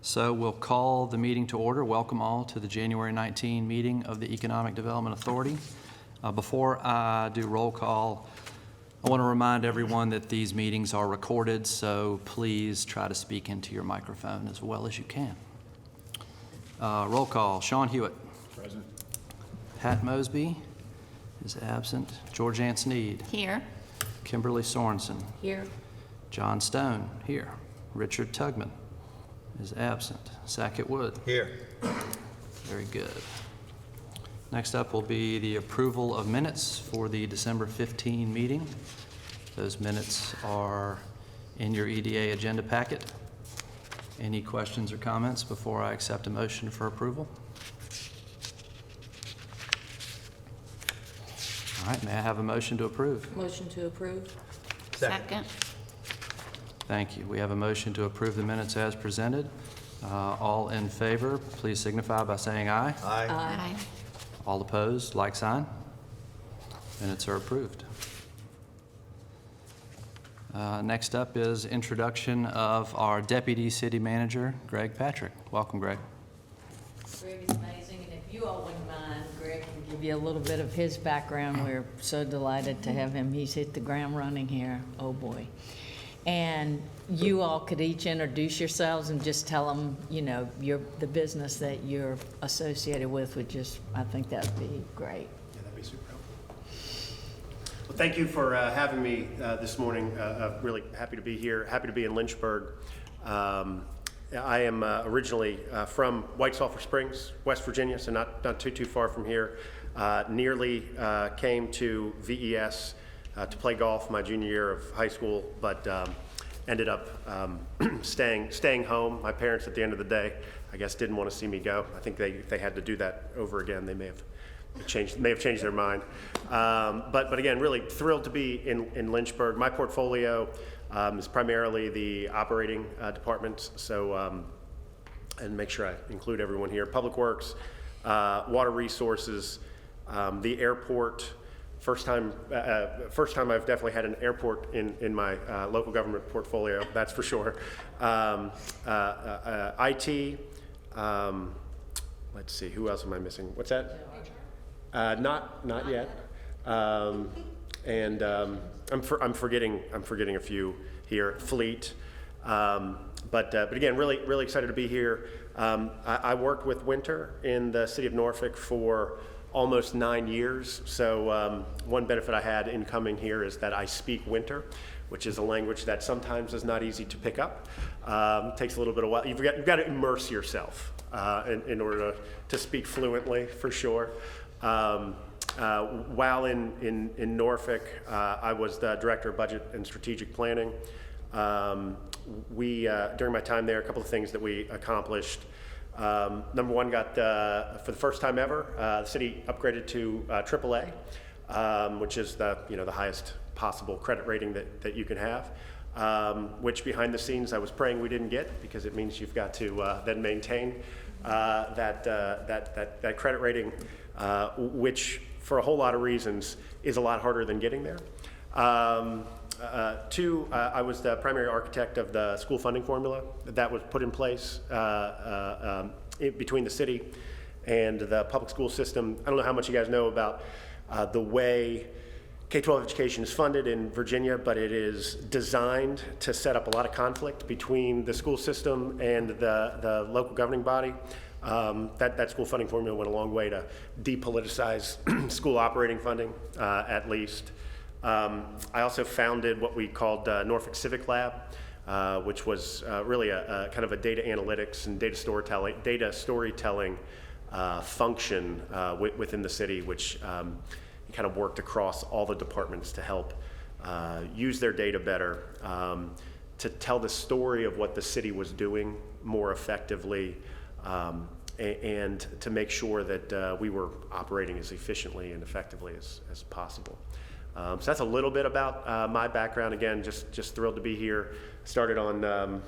So we'll call the meeting to order. Welcome all to the January 19 meeting of the Economic Development Authority. Before I do roll call, I want to remind everyone that these meetings are recorded, so please try to speak into your microphone as well as you can. Roll call. Sean Hewitt. Present. Pat Mosby is absent. George Ann Sneed. Here. Kimberly Sorensen. Here. John Stone. Here. Richard Tugman is absent. Sackett Wood. Here. Very good. Next up will be the approval of minutes for the December 15 meeting. Those minutes are in your EDA agenda packet. Any questions or comments before I accept a motion for approval? All right, may I have a motion to approve? Motion to approve. Second. Thank you. We have a motion to approve the minutes as presented. All in favor, please signify by saying aye. Aye. Aye. All opposed, like sign. Minutes are approved. Next up is introduction of our Deputy City Manager, Greg Patrick. Welcome, Greg. Greg is amazing, and if you all wouldn't mind, Greg can give you a little bit of his background. We're so delighted to have him. He's hit the ground running here. Oh, boy. And you all could each introduce yourselves and just tell them, you know, the business that you're associated with, would just, I think that would be great. Yeah, that'd be super helpful. Well, thank you for having me this morning. Really happy to be here. Happy to be in Lynchburg. I am originally from White Sulphur Springs, West Virginia, so not too far from here. Nearly came to VES to play golf my junior year of high school, but ended up staying home. My parents, at the end of the day, I guess didn't want to see me go. I think they had to do that over again. They may have changed their mind. But again, really thrilled to be in Lynchburg. My portfolio is primarily the operating departments. So and make sure I include everyone here: Public Works, Water Resources, the airport. First time I've definitely had an airport in my local government portfolio, that's for sure. IT, let's see, who else am I missing? What's that? Not yet. And I'm forgetting a few here. Fleet, but again, really excited to be here. I worked with Winter in the city of Norfolk for almost 9 years. So one benefit I had in coming here is that I speak Winter, which is a language that sometimes is not easy to pick up. Takes a little bit of while. You've got to immerse yourself in order to speak fluently, for sure. While in Norfolk, I was the director of budget and strategic planning. During my time there, a couple of things that we accomplished. Number one, got for the first time ever, the city upgraded to AAA, which is the highest possible credit rating that you can have. Which behind the scenes I was praying we didn't get, because it means you've got to then maintain that credit rating, which for a whole lot of reasons is a lot harder than getting there. Two, I was the primary architect of the school funding formula that was put in place between the city and the public school system. I don't know how much you guys know about the way K-12 education is funded in Virginia, but it is designed to set up a lot of conflict between the school system and the local governing body. That school funding formula went a long way to depoliticize school operating funding, at least. I also founded what we called Norfolk Civic Lab, which was really a kind of a data analytics and data storytelling function within the city, which kind of worked across all the departments to help use their data better, to tell the story of what the city was doing more effectively, and to make sure that we were operating as efficiently and effectively as possible. So that's a little bit about my background. Again, just thrilled to be here. Started on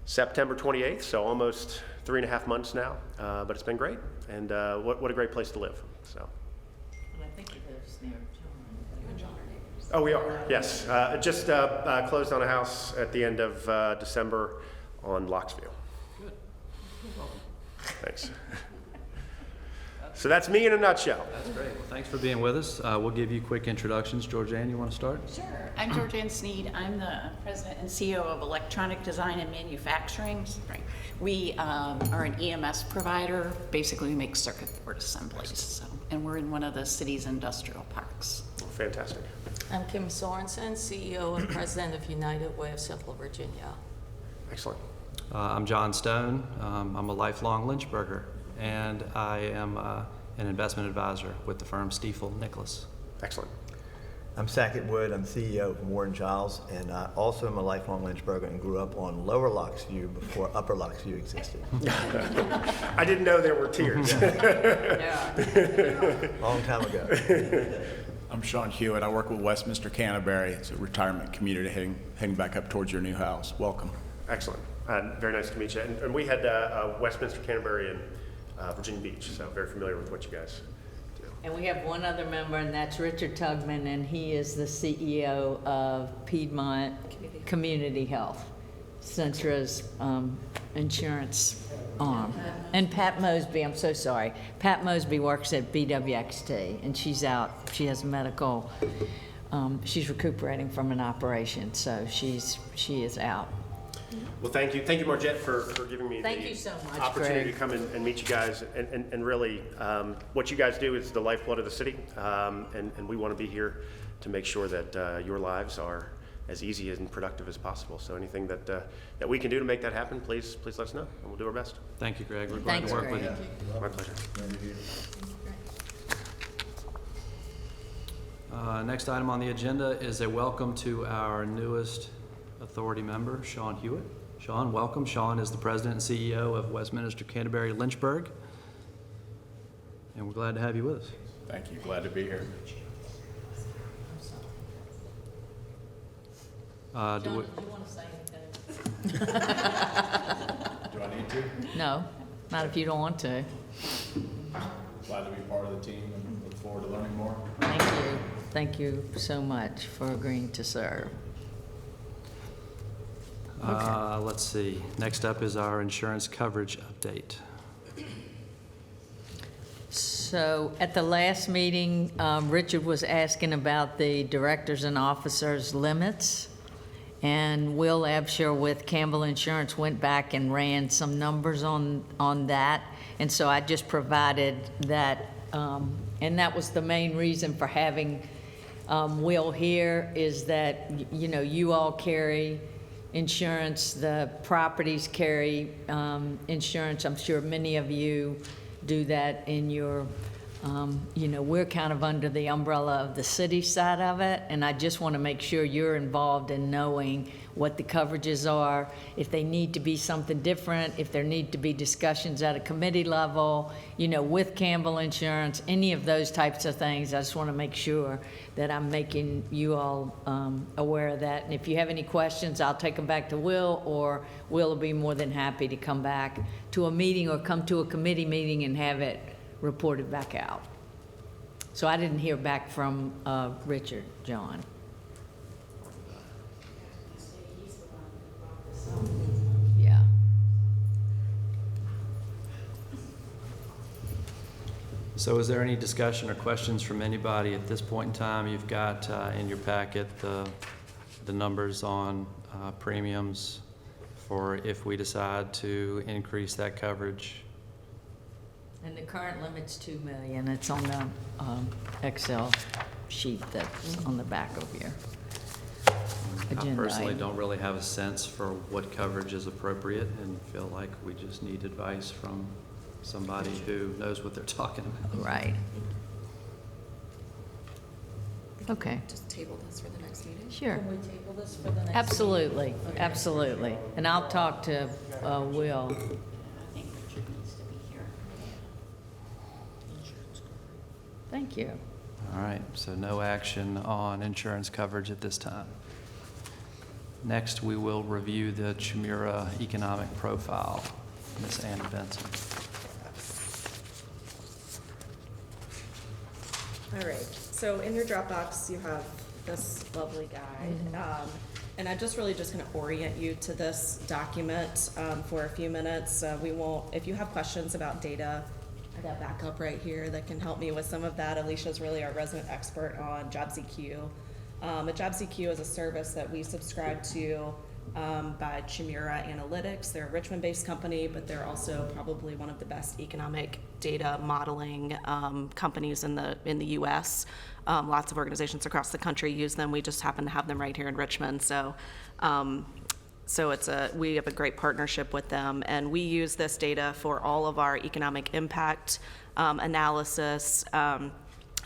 September 28th, so almost 3.5 months now, but it's been great, and what a great place to live. So. And I think he lives near John. Oh, we are, yes. Just closed on a house at the end of December on Locksville. Good. Thanks. So that's me in a nutshell. That's great. Well, thanks for being with us. We'll give you quick introductions. Georgianne, you want to start? Sure. I'm Georgianne Sneed. I'm the president and CEO of Electronic Design and Manufacturing. Right. We are an EMS provider. Basically, we make circuit board assemblies. So, and we're in one of the city's industrial parks. Fantastic. I'm Kim Sorensen, CEO and President of United Way of Central Virginia. Excellent. I'm John Stone. I'm a lifelong Lynchburger, and I am an investment advisor with the firm Stiefel Nicholas. Excellent. I'm Sackett Wood. I'm CEO of Warren Giles, and I also am a lifelong Lynchburger and grew up on Lower Locksview before Upper Locksview existed. I didn't know there were tiers. Long time ago. I'm Sean Hewitt. I work with Westminster Canterbury. It's a retirement community heading back up towards your new house. Welcome. Excellent. Very nice to meet you. And we had Westminster Canterbury and Virginia Beach, so very familiar with what you guys do. And we have one other member, and that's Richard Tugman, and he is the CEO of Piedmont Community Health, Centra's insurance arm. And Pat Mosby, I'm so sorry. Pat Mosby works at BWXT, and she's out. She has medical. She's recuperating from an operation, so she is out. Well, thank you, Margette, for giving me Thank you so much, opportunity Greg. to come and meet you guys. And really, what you guys do is the lifeblood of the city, and we want to be here to make sure that your lives are as easy and productive as possible. So anything that we can do to make that happen, please let us know, and we'll do our best. Thank you, Greg. We're glad Thanks, to work Greg. with you. My pleasure. Next item on the agenda is a welcome to our newest authority member, Sean Hewitt. Sean, welcome. Sean is the president and CEO of Westminster Canterbury Lynchburg, and we're glad to have you with us. Thank you. Glad to be here. John, Do we- do you want to say anything? Do I need to? No, not if you don't want to. Glad to be part of the team and look forward to learning more. Thank you. Thank you so much for agreeing to serve. Let's see. Next up is our insurance coverage update. So at the last meeting, Richard was asking about the directors and officers limits. And Will Absher with Campbell Insurance went back and ran some numbers on that. And so I just provided that, and that was the main reason for having Will here, is that, you know, you all carry insurance, the properties carry insurance. I'm sure many of you do that in your, you know, we're kind of under the umbrella of the city side of it, and I just want to make sure you're involved in knowing what the coverages are, if they need to be something different, if there need to be discussions at a committee level, you know, with Campbell Insurance, any of those types of things. I just want to make sure that I'm making you all aware of that. And if you have any questions, I'll take them back to Will, or Will will be more than happy to come back to a meeting or come to a committee meeting and have it reported back out. So I didn't hear back from Richard, John. Yeah. So is there any discussion or questions from anybody at this point in time? You've got in your packet the numbers on premiums for if we decide to increase that coverage. And the current limit's $2 million. It's on the Excel sheet that's on the back of your I agenda personally item. don't really have a sense for what coverage is appropriate and feel like we just need advice from somebody who knows what they're talking about. Right. Okay, Just table this for the next meeting? sure. Can we table this for the next? Absolutely, absolutely. And I'll talk to Will. I think Richard needs to be here. Thank you. All right, so no action on insurance coverage at this time. Next, we will review the Chimera economic profile. Ms. Anna Benson. All right, so in your Dropbox, you have this lovely guide. And I'm just really just going to orient you to this document for a few minutes. We won't, if you have questions about data, I got backup right here that can help me with some of that. Alicia's really our resident expert on JobsEQ. A JobsEQ is a service that we subscribe to by Chimera Analytics. They're a Richmond-based company, but they're also probably one of the best economic data modeling companies in the U.S. Lots of organizations across the country use them. We just happen to have them right here in Richmond. So we have a great partnership with them, and we use this data for all of our economic impact analysis,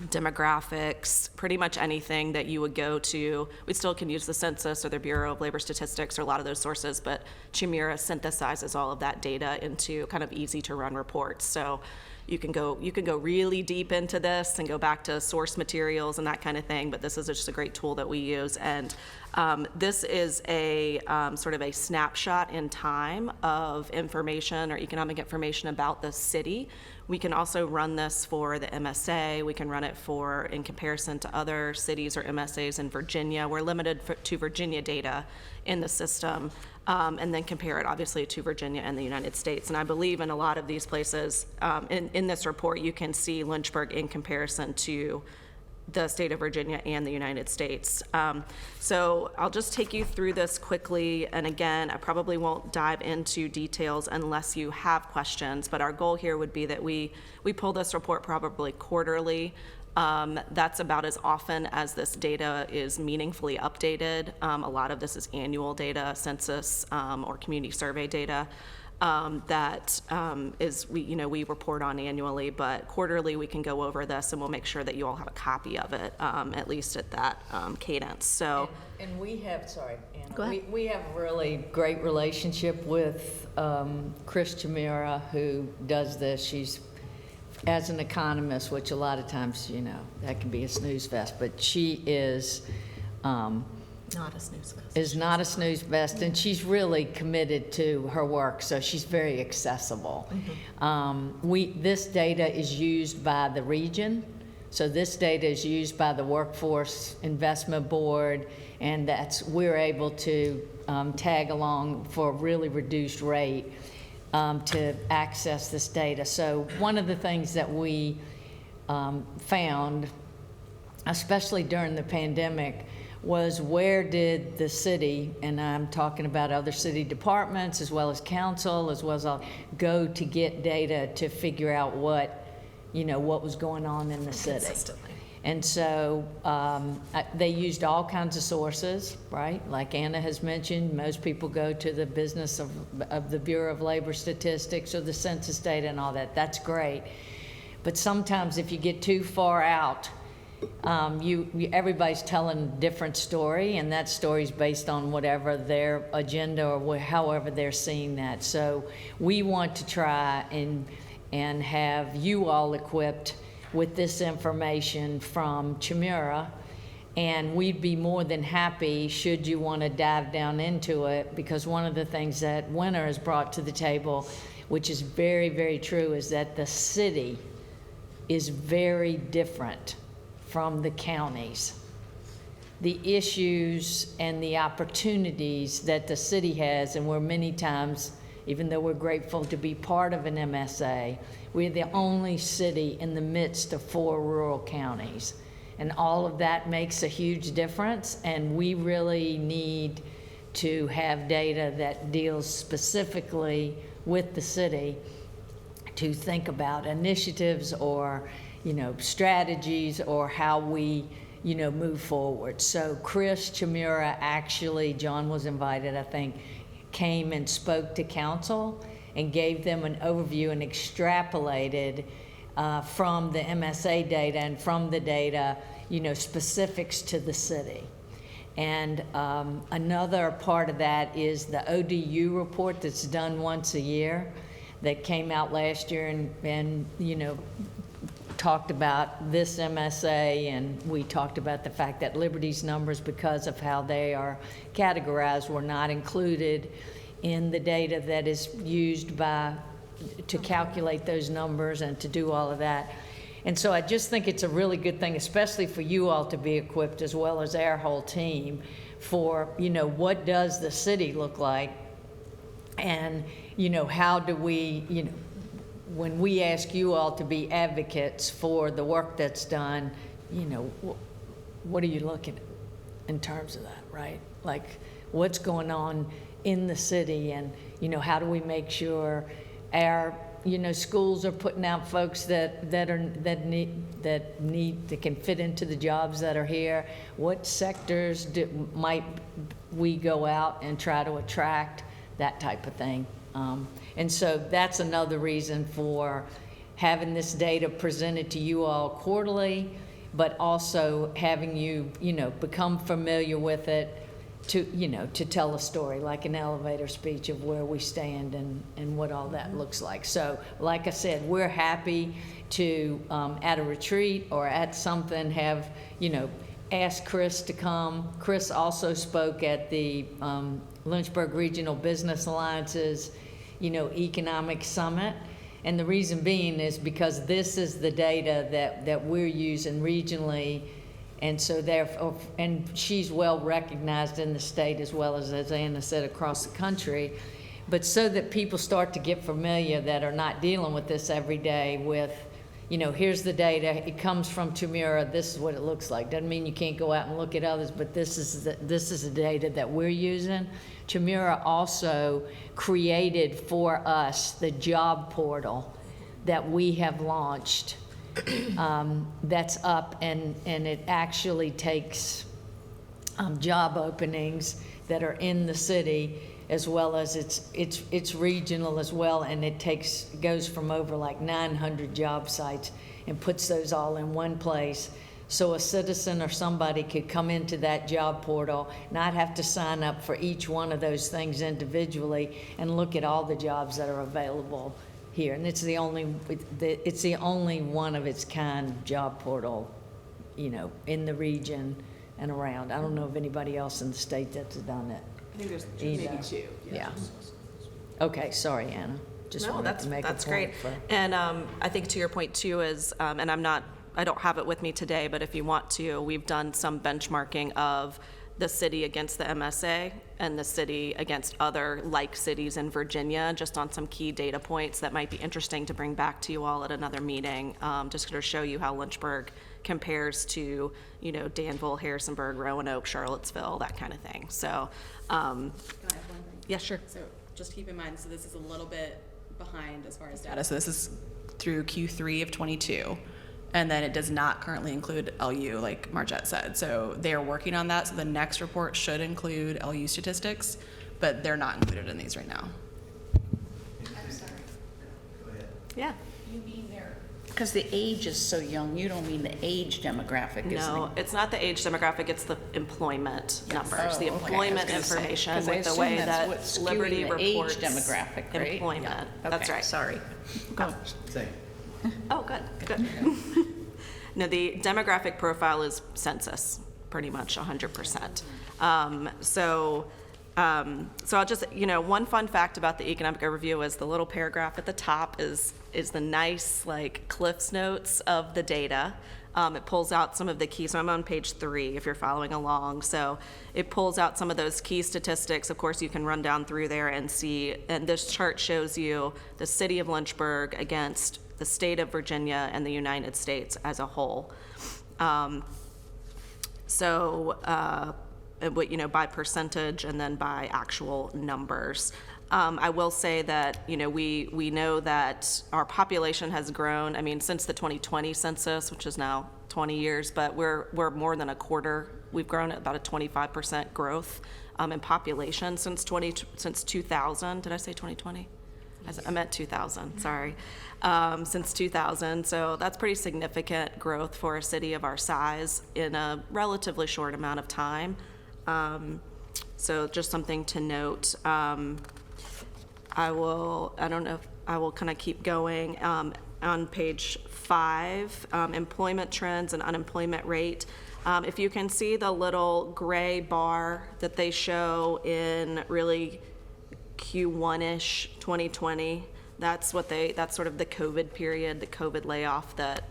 demographics, pretty much anything that you would go to. We still can use the census or the Bureau of Labor Statistics or a lot of those sources, but Chimera synthesizes all of that data into kind of easy to run reports. So you can go really deep into this and go back to source materials and that kind of thing, but this is just a great tool that we use. And this is a sort of a snapshot in time of information or economic information about the city. We can also run this for the MSA. We can run it in comparison to other cities or MSAs in Virginia. We're limited to Virginia data in the system, and then compare it obviously to Virginia and the United States. And I believe in a lot of these places, in this report, you can see Lynchburg in comparison to the state of Virginia and the United States. So I'll just take you through this quickly, and again, I probably won't dive into details unless you have questions, but our goal here would be that we pull this report probably quarterly. That's about as often as this data is meaningfully updated. A lot of this is annual data, census, or community survey data. We report on annually, but quarterly we can go over this and we'll make sure that you all have a copy of it, at least at that cadence. So, And we have, sorry, Anna. Go ahead. We have a really great relationship with Chris Chimera, who does this. She's, as an economist, which a lot of times, that can be a snooze fest, but she is Not a snooze fest. is not a snooze fest, and she's really committed to her work, so she's very accessible. This data is used by the region, so this data is used by the Workforce Investment Board, and we're able to tag along for a really reduced rate to access this data. So one of the things that we found, especially during the pandemic, was where did the city, and I'm talking about other city departments as well as council, as well as go to get data to figure out what was going on in the city. Consistently. And so they used all kinds of sources, right? Like Anna has mentioned, most people go to the business of the Bureau of Labor Statistics or the census data and all that. That's great. But sometimes if you get too far out, everybody's telling a different story, and that story's based on whatever their agenda or however they're seeing that. So we want to try and have you all equipped with this information from Chimera, and we'd be more than happy should you want to dive down into it, because one of the things that Winter has brought to the table, which is very, very true, is that the city is very different from the counties. The issues and the opportunities that the city has, and we're many times, even though we're grateful to be part of an MSA, we're the only city in the midst of 4 rural counties. And all of that makes a huge difference, and we really need to have data that deals specifically with the city to think about initiatives or strategies or how we, move forward. So Chris Chimera, actually, John was invited, I think, came and spoke to council and gave them an overview and extrapolated from the MSA data and from the data, specifics to the city. And another part of that is the ODU report that's done once a year that came out last year and talked about this MSA, and we talked about the fact that Liberty's numbers, because of how they are categorized, were not included in the data that is used to calculate those numbers and to do all of that. And so I just think it's a really good thing, especially for you all to be equipped, as well as our whole team, for, what does the city look like? And, how do we, when we ask you all to be advocates for the work that's done, what are you looking at in terms of that, right? Like, what's going on in the city, and, how do we make sure our, schools are putting out folks that can fit into the jobs that are here? What sectors might we go out and try to attract? That type of thing. And so that's another reason for having this data presented to you all quarterly, but also having you, become familiar with it to, to tell a story, like an elevator speech of where we stand and what all that looks like. So, like I said, we're happy to, at a retreat or at something, have, ask Chris to come. Chris also spoke at the Lynchburg Regional Business Alliance's, Economic Summit. And the reason being is because this is the data that we're using regionally. And so therefore, and she's well recognized in the state as well as Anna said, across the country. But so that people start to get familiar that are not dealing with this every day with, here's the data, it comes from Chimera, this is what it looks like. Doesn't mean you can't go out and look at others, but this is the data that we're using. Chimera also created for us the job portal that we have launched. That's up, and it actually takes job openings that are in the city, as well as it's regional as well, and it goes from over like 900 job sites and puts those all in one place. So a citizen or somebody could come into that job portal, not have to sign up for each one of those things individually, and look at all the jobs that are available here. And it's the only one of its kind job portal, in the region and around. I don't know of anybody else in the state that's done it. I think there's Either. maybe two. Yeah. Okay, sorry, Anna. Just No, wanted to make a that's point great. for- And I think to your point too is, and I don't have it with me today, but if you want to, we've done some benchmarking of the city against the MSA and the city against other like cities in Virginia, just on some key data points that might be interesting to bring back to you all at another meeting, just to show you how Lynchburg compares to, Danville, Harrisonburg, Roanoke, Charlottesville, that kind of thing. So, Can I add one thing? yeah, sure. So just keep in mind, so this is a little bit behind as far as data. So this is through Q3 of '22. And then it does not currently include LU, like Margette said. So they are working on that. So the next report should include LU statistics, but they're not included in these right now. I'm sorry. Yeah. You mean because the age is so young, you don't mean the age demographic, is No, it's not the age demographic, it's the employment numbers, the Oh, okay. employment I was gonna say, information 'cause I with the assume way that's that what's skewing Liberty the age reports demographic, right? employment. That's Okay, right. sorry. Go. Same. Oh, good. No, the demographic profile is census, pretty much 100%. So I'll just, one fun fact about the economic overview is the little paragraph at the top is the nice, like, Cliff's Notes of the data. It pulls out some of the keys. So I'm on page 3 if you're following along. So it pulls out some of those key statistics. Of course, you can run down through there and see, and this chart shows you the city of Lynchburg against the state of Virginia and the United States as a whole. By percentage and then by actual numbers. I will say that, we know that our population has grown, since the 2020 census, which is now 20 years, but we're more than a quarter. We've grown at about a 25% growth in population since 2000. Did I say 2020? I meant 2000, sorry. Since 2000, so that's pretty significant growth for a city of our size in a relatively short amount of time. So just something to note. I will kind of keep going. On page 5, employment trends and unemployment rate. If you can see the little gray bar that they show in really Q1-ish 2020, that's sort of the COVID period, the COVID layoff that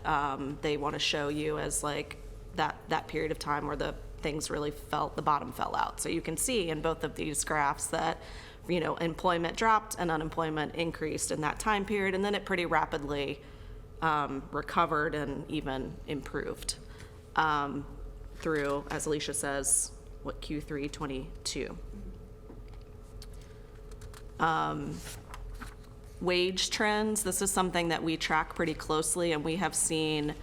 they want to show you as like that period of time where the the bottom fell out. So you can see in both of these graphs that, employment dropped and unemployment increased in that time period, and then it pretty rapidly recovered and even improved through, as Alicia says, Q3 22. Wage trends, this is something that we track pretty closely, and we have seen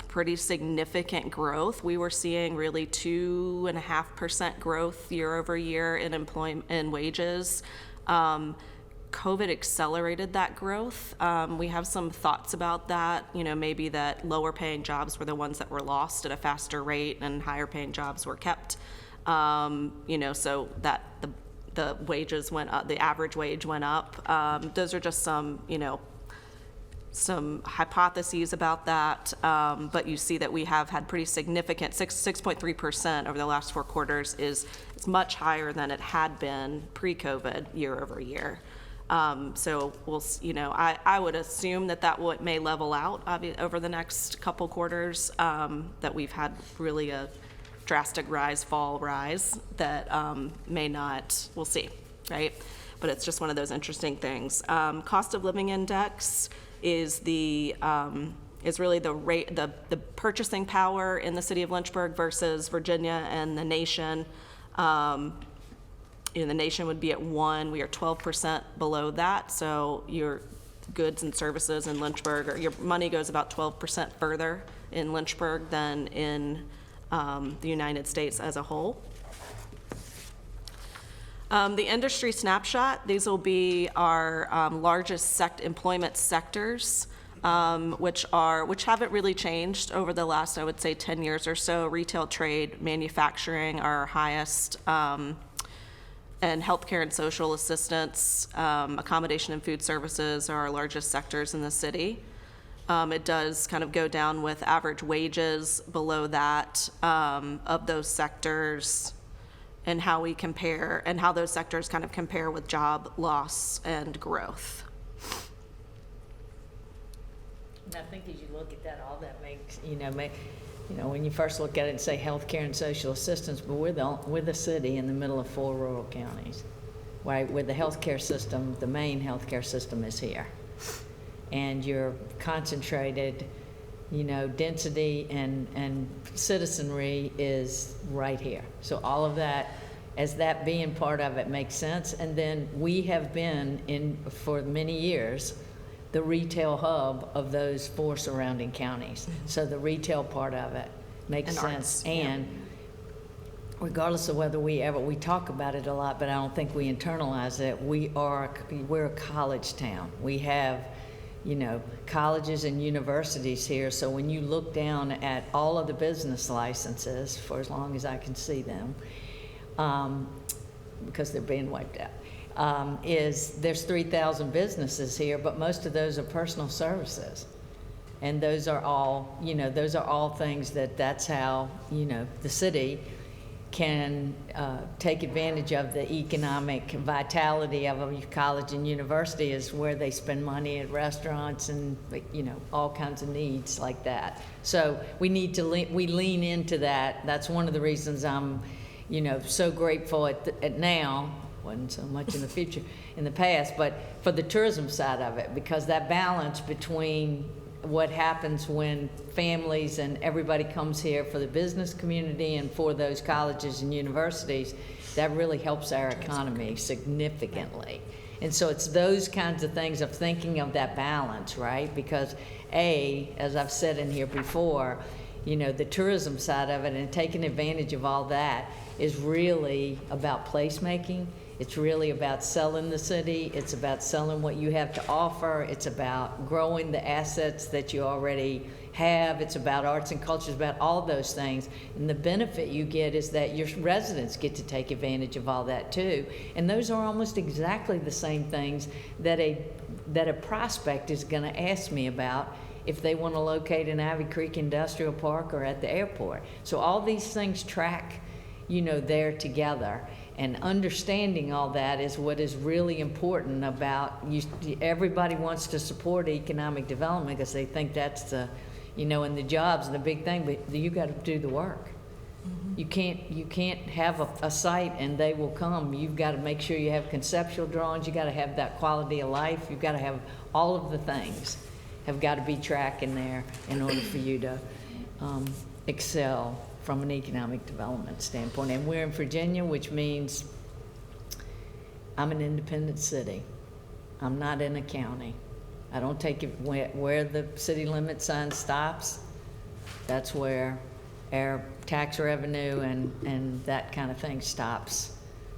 pretty significant growth. We were seeing really 2.5% growth year over year in wages. COVID accelerated that growth. We have some thoughts about that, maybe that lower paying jobs were the ones that were lost at a faster rate and higher paying jobs were kept, so that the wages went up, the average wage went up. Those are just some hypotheses about that, but you see that we have had pretty significant, 6.3% over the last 4 quarters is much higher than it had been pre-COVID year over year. So we'll, I would assume that may level out over the next couple quarters, that we've had really a drastic fall rise that may not, we'll see, right? But it's just one of those interesting things. Cost of living index is really the rate, the purchasing power in the city of Lynchburg versus Virginia and the nation. The nation would be at 1. We are 12% below that. So your goods and services in Lynchburg, or your money goes about 12% further in Lynchburg than in the United States as a whole. The industry snapshot, these will be our largest employment sectors, which haven't really changed over the last, I would say, 10 years or so. Retail, trade, manufacturing are our highest, and healthcare and social assistance, accommodation and food services are our largest sectors in the city. It does kind of go down with average wages below that of those sectors, and how we compare, and how those sectors kind of compare with job loss and growth. And I think as you look at that, all that makes, when you first look at it and say healthcare and social assistance, but we're the city in the middle of 4 rural counties, right? Where the healthcare system, the main healthcare system is here. And you're concentrated, density and citizenry is right here. So all of that, as that being part of it, makes sense. And then we have been for many years, the retail hub of those 4 surrounding counties. So the retail part of it makes sense. Arts, and regardless of whether we talk about it a lot, but I don't think we internalize it, we're a college town. We have, colleges and universities here. So when you look down at all of the business licenses, for as long as I can see them, because they're being wiped out, there's 3,000 businesses here, but most of those are personal services. And those are all, things that's how, the city can take advantage of the economic vitality of a college and university, is where they spend money at restaurants and, all kinds of needs like that. So we need to we lean into that. That's one of the reasons I'm, so grateful at now, wasn't so much in the future, in the past, but for the tourism side of it, because that balance between what happens when families and everybody comes here for the business community and for those colleges and universities, that really helps our economy significantly. And so it's those kinds of things of thinking of that balance, right? Because as I've said in here before, the tourism side of it and taking advantage of all that is really about placemaking. It's really about selling the city. It's about selling what you have to offer. It's about growing the assets that you already have. It's about arts and culture. It's about all those things. And the benefit you get is that your residents get to take advantage of all that too. And those are almost exactly the same things that a prospect is going to ask me about if they want to locate in Ivy Creek Industrial Park or at the airport. So all these things track, there together. And understanding all that is what is really important about everybody wants to support economic development because they think that's the, and the jobs and the big thing, but you got to do the work. You can't have a site and they will come. You've got to make sure you have conceptual drawings, you got to have that quality of life, you've got to have all of the things have got to be tracking there in order for you to excel from an economic development standpoint. And we're in Virginia, which means I'm an independent city. I'm not in a county. I don't take it where the city limit sign stops. That's where our tax revenue and that kind of thing stops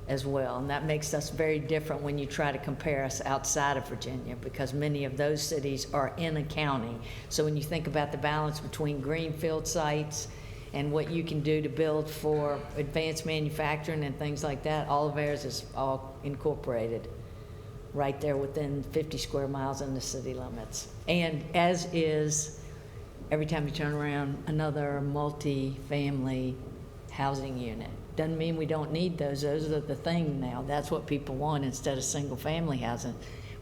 as well. And that makes us very different when you try to compare us outside of Virginia, because many of those cities are in a county. So when you think about the balance between greenfield sites and what you can do to build for advanced manufacturing and things like that, all of ours is all incorporated right there within 50 square miles in the city limits. And as is, every time you turn around, another multi-family housing unit. Doesn't mean we don't need those. Those are the thing now. That's what people want instead of single-family housing.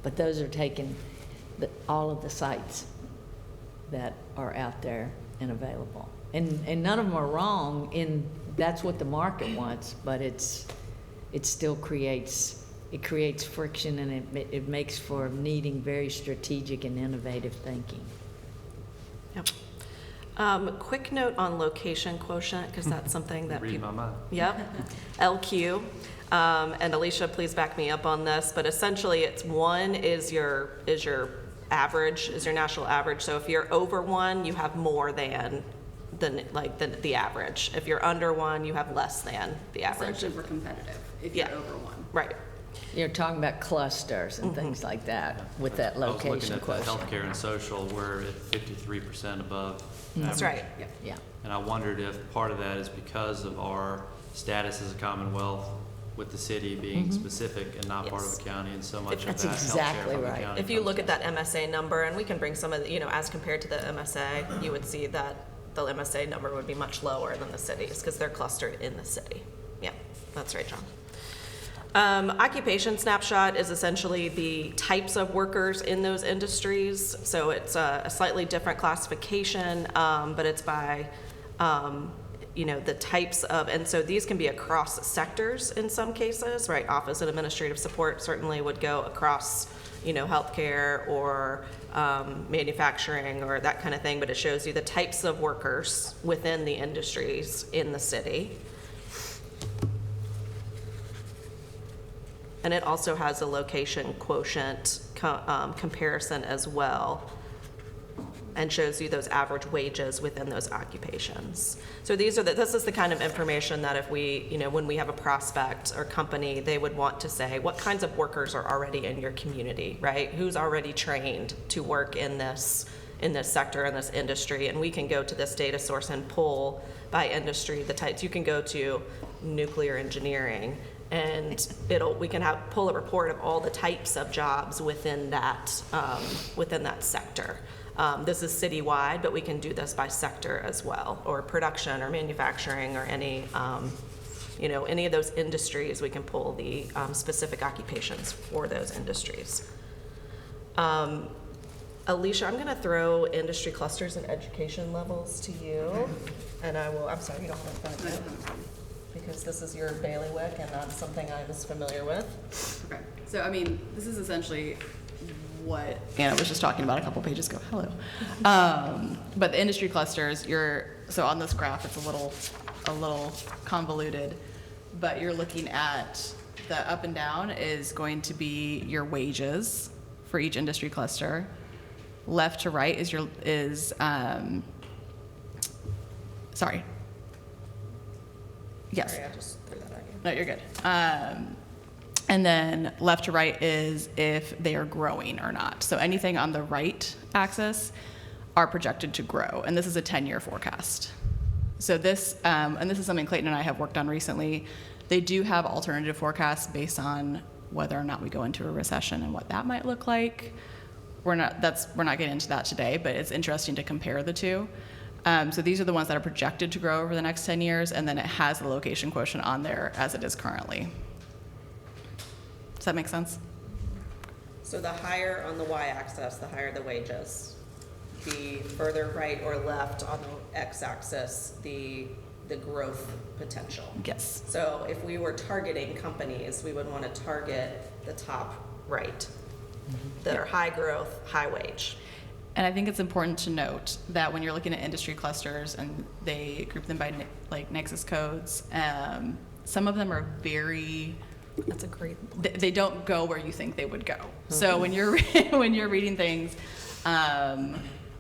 But those are taking all of the sites that are out there and available. And none of them are wrong, that's what the market wants, but it still creates friction, and it makes for needing very strategic and innovative thinking. Yep. Quick note on location quotient, because that's something that Read my mind. Yep. LQ. And Alicia, please back me up on this, but essentially it's 1 is your average, is your national average. So if you're over 1, you have more than the average. If you're under 1, you have less than the average. Essentially, we're competitive if you're over 1. Right. You're talking about clusters and things like that with that location I was looking at the quotient. healthcare and social, we're at 53% above. That's right. Yeah. And I wondered if part of that is because of our status as a commonwealth with the city being specific and not part of Yes. a county, and so much of that That's healthcare exactly from the right. county If you comes look at from- that MSA number, and we can bring some of the, as compared to the MSA, you would see that the MSA number would be much lower than the cities because they're clustered in the city. Yeah, that's right, John. Occupation snapshot is essentially the types of workers in those industries. So it's a slightly different classification, but it's by, the types of, and so these can be across sectors in some cases, right? Office and administrative support certainly would go across, healthcare or manufacturing or that kind of thing, but it shows you the types of workers within the industries in the city. And it also has a location quotient comparison as well, and shows you those average wages within those occupations. So this is the kind of information that if we, when we have a prospect or company, they would want to say, what kinds of workers are already in your community, right? Who's already trained to work in this sector, in this industry? And we can go to this data source and pull by industry the types. You can go to nuclear engineering, and we can pull a report of all the types of jobs within that sector. This is citywide, but we can do this by sector as well, or production or manufacturing or any of those industries. We can pull the specific occupations for those industries. Alicia, I'm going to throw industry clusters and education levels to you, and I'm sorry, you don't have to find it. Because this is your bailiwick and not something I was familiar with. Okay. So, this is essentially what Anna was just talking about a couple pages ago. Hello. But the industry clusters, so on this graph, it's a little convoluted, but you're looking at the up and down is going to be your wages for each industry cluster. Left to right sorry. Yes. Sorry, I just threw that at you. No, you're good. And then left to right is if they are growing or not. So anything on the right axis are projected to grow, and this is a 10-year forecast. So this, and this is something Clayton and I have worked on recently. They do have alternative forecasts based on whether or not we go into a recession and what that might look like. We're not getting into that today, but it's interesting to compare the two. So these are the ones that are projected to grow over the next 10 years, and then it has the location quotient on there as it is currently. Does that make sense? So the higher on the y-axis, the higher the wages. The further right or left on the x-axis, the the growth potential. Yes. So if we were targeting companies, we would want to target the top right that are high growth, high wage. And I think it's important to note that when you're looking at industry clusters and they group them by like nexus codes, some of them are very, That's a great. they don't go where you think they would go. So when you're when you're reading things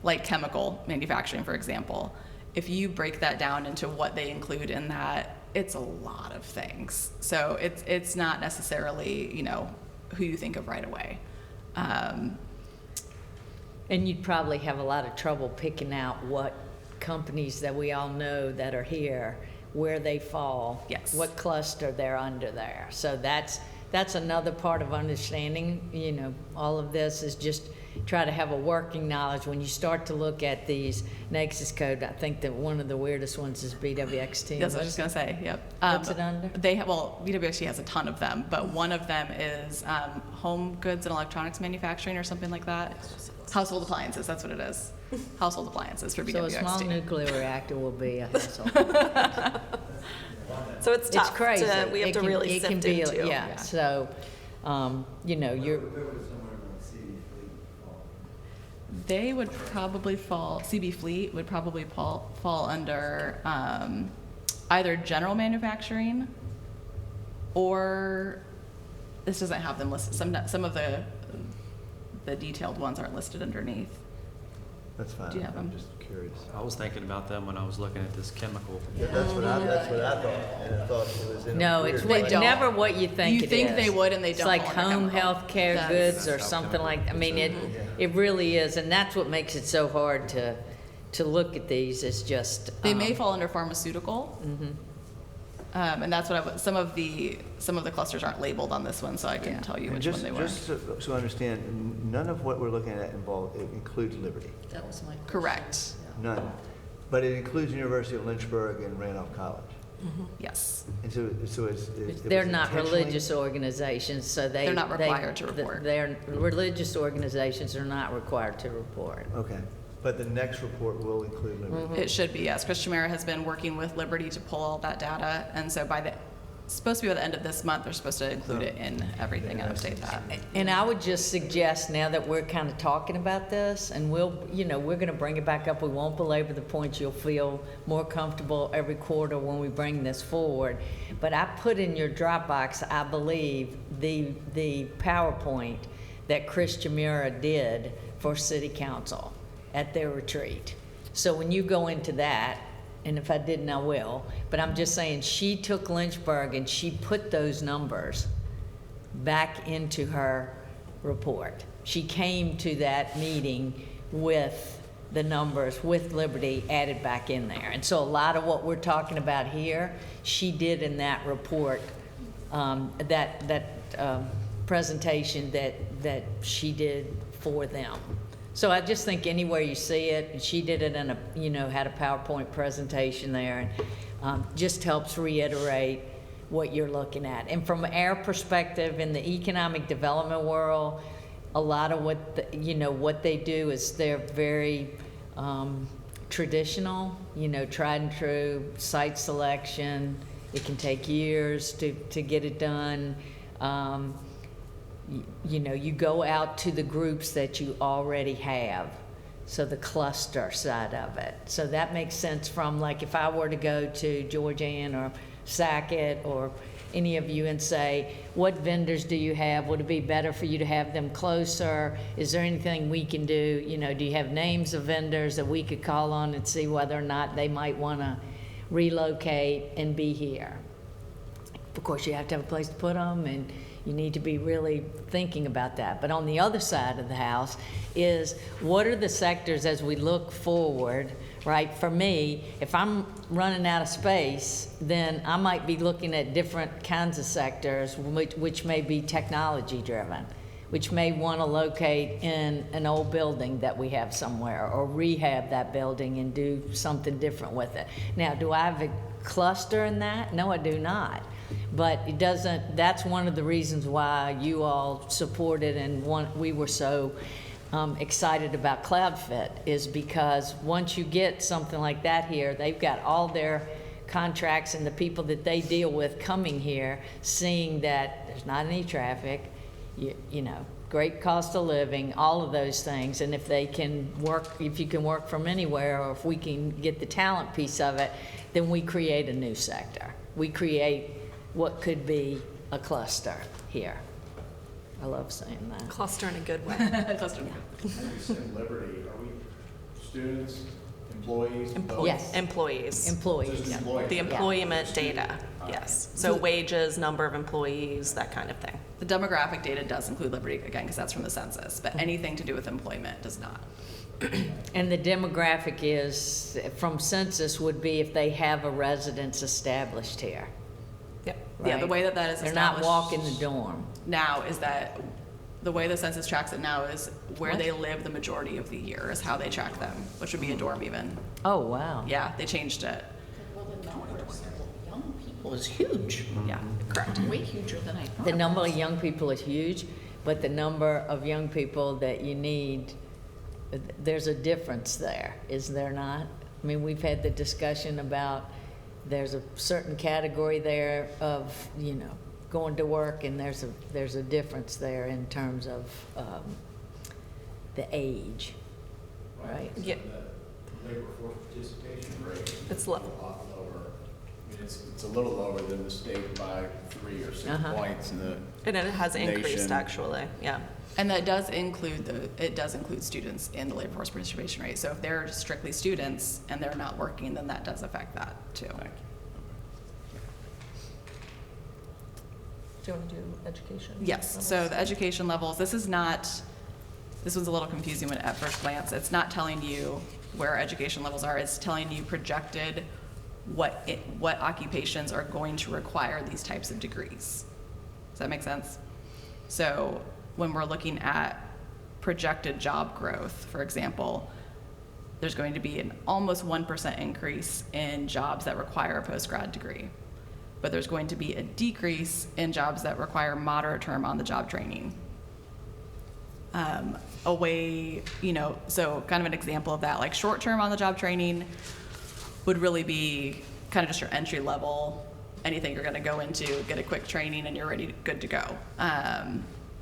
like chemical manufacturing, for example, if you break that down into what they include in that, it's a lot of things. So it's not necessarily, you know, who you think of right away. And you'd probably have a lot of trouble picking out what companies that we all know that are here, where they fall. Yes. What cluster they're under there. So that's another part of understanding, you know, all of this is just try to have a working knowledge. When you start to look at these nexus code, I think that one of the weirdest ones is BWXT. That's what I was just gonna say. Yep. What's it under? Well, BWXT has a ton of them, but one of them is home goods and electronics manufacturing or something like that. Household appliances. That's what it is. Household appliances for BWXT. So a small nuclear reactor will be a hassle. So it's tough. It's crazy. We have to really sift into. Yeah, so, you know, you're, They would probably fall. CB Fleet would probably fall under either general manufacturing, or this doesn't have them listed. Some of the detailed ones aren't listed underneath. That's fine. Do you have them? I'm just curious. I was thinking about them when I was looking at this chemical. Yeah, that's what I thought, and I thought it was in a no, weird it's way. don't. never what you think You it think is. they would and they It's don't like fall under home chemical. health care That's- goods or something like, I mean, it really is, and that's what makes it so hard to look at these, it's just. They may fall under pharmaceutical. And that's what some of the clusters aren't labeled on this one, so I couldn't tell you And which one they were. Just so I understand, none of what we're looking at includes Liberty. That was my question. Correct. None. But it includes University of Lynchburg and Randolph College. Yes. And so it They're was not intentionally- religious organizations, so They're not required to report. Their religious organizations are not required to report. Okay, but the next report will include Liberty. It should be, yes. Chris Chimera has been working with Liberty to pull all that data, and so supposed to be by the end of this month, they're supposed to include it in everything and update that. And I would just suggest, now that we're kind of talking about this, and we're going to bring it back up, we won't belabor the points, you'll feel more comfortable every quarter when we bring this forward. But I put in your Dropbox, I believe, the PowerPoint that Chris Chimera did for City Council at their retreat. So when you go into that, and if I didn't, I will, but I'm just saying, she took Lynchburg and she put those numbers back into her report. She came to that meeting with the numbers, with Liberty added back in there. And so a lot of what we're talking about here, she did in that report, that presentation that she did for them. So I just think anywhere you see it, she did it in had a PowerPoint presentation there, and just helps reiterate what you're looking at. And from our perspective in the economic development world, a lot of what they do is they're very traditional, tried and true, site selection. It can take years to get it done. You go out to the groups that you already have, so the cluster side of it. So that makes sense from, like, if I were to go to Georgian or Sackett or any of you and say, what vendors do you have? Would it be better for you to have them closer? Is there anything we can do? Do you have names of vendors that we could call on and see whether or not they might want to relocate and be here? Of course, you have to have a place to put them, and you need to be really thinking about that. But on the other side of the house is, what are the sectors as we look forward, right? For me, if I'm running out of space, then I might be looking at different kinds of sectors, which may be technology driven, which may want to locate in an old building that we have somewhere, or rehab that building and do something different with it. Now, do I have a cluster in that? No, I do not. But it doesn't, that's one of the reasons why you all supported and we were so excited about CloudFit, is because once you get something like that here, they've got all their contracts and the people that they deal with coming here, seeing that there's not any traffic, you know, great cost of living, all of those things. And if they can work, if you can work from anywhere, or if we can get the talent piece of it, then we create a new sector. We create what could be a cluster here. I love saying that. Cluster in a good way. Cluster. When we say Liberty, are we students, employees? Yes. Employees. Employees. Just employees? The employment data, yes. So wages, number of employees, that kind of thing. The demographic data does include Liberty, again, because that's from the census, but anything to do with employment does not. And the demographic is, from census, would be if they have a residence established here. Yep. Yeah, the right? way that that is They're not established walking the dorm. now is that the way the census tracks it now is where What? they live the majority of the year is how they track them, which would be a dorm even. Oh, wow. Yeah, they changed it. Well, the number of young people is huge. Yeah. Correct. Way huger than I thought. The number of young people is huge, but the number of young people that you need, there's a difference there, is there not? I mean, we've had the discussion about there's a certain category there of, you know, going to work, and there's a difference there in terms of the age, right? Yeah. The labor force participation rate. It's low. A lot lower. I mean, it's a little lower than the state by 3 or 6 Uh-huh. points in the And it has increased, nation. actually, yeah. And that does include it does include students in the labor force participation rate. So if they're strictly students and they're not working, then that does affect that too. Thank you. Do you want to do education? Yes, so the education levels, this one's a little confusing when at first glance. It's not telling you where education levels are, it's telling you projected what occupations are going to require these types of degrees. Does that make sense? So when we're looking at projected job growth, for example, there's going to be an almost 1% increase in jobs that require a post-grad degree. But there's going to be a decrease in jobs that require moderate term on-the-job training. So kind of an example of that, like short-term on-the-job training would really be kind of just your entry level, anything you're gonna go into, get a quick training and you're ready, good to go.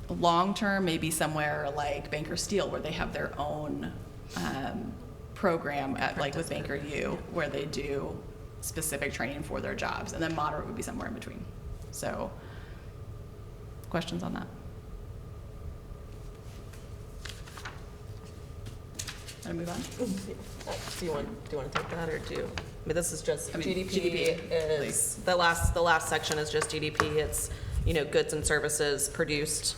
Long-term, maybe somewhere like Banker Steel, where they have their own program like with Banker U, where they do specific training for their jobs, and then moderate would be somewhere in between. So, questions on that? Wanna move on? Do you want to take that, or I mean, this is just, I mean, GDP is, the last section is just GDP. It's, you know, goods and services produced.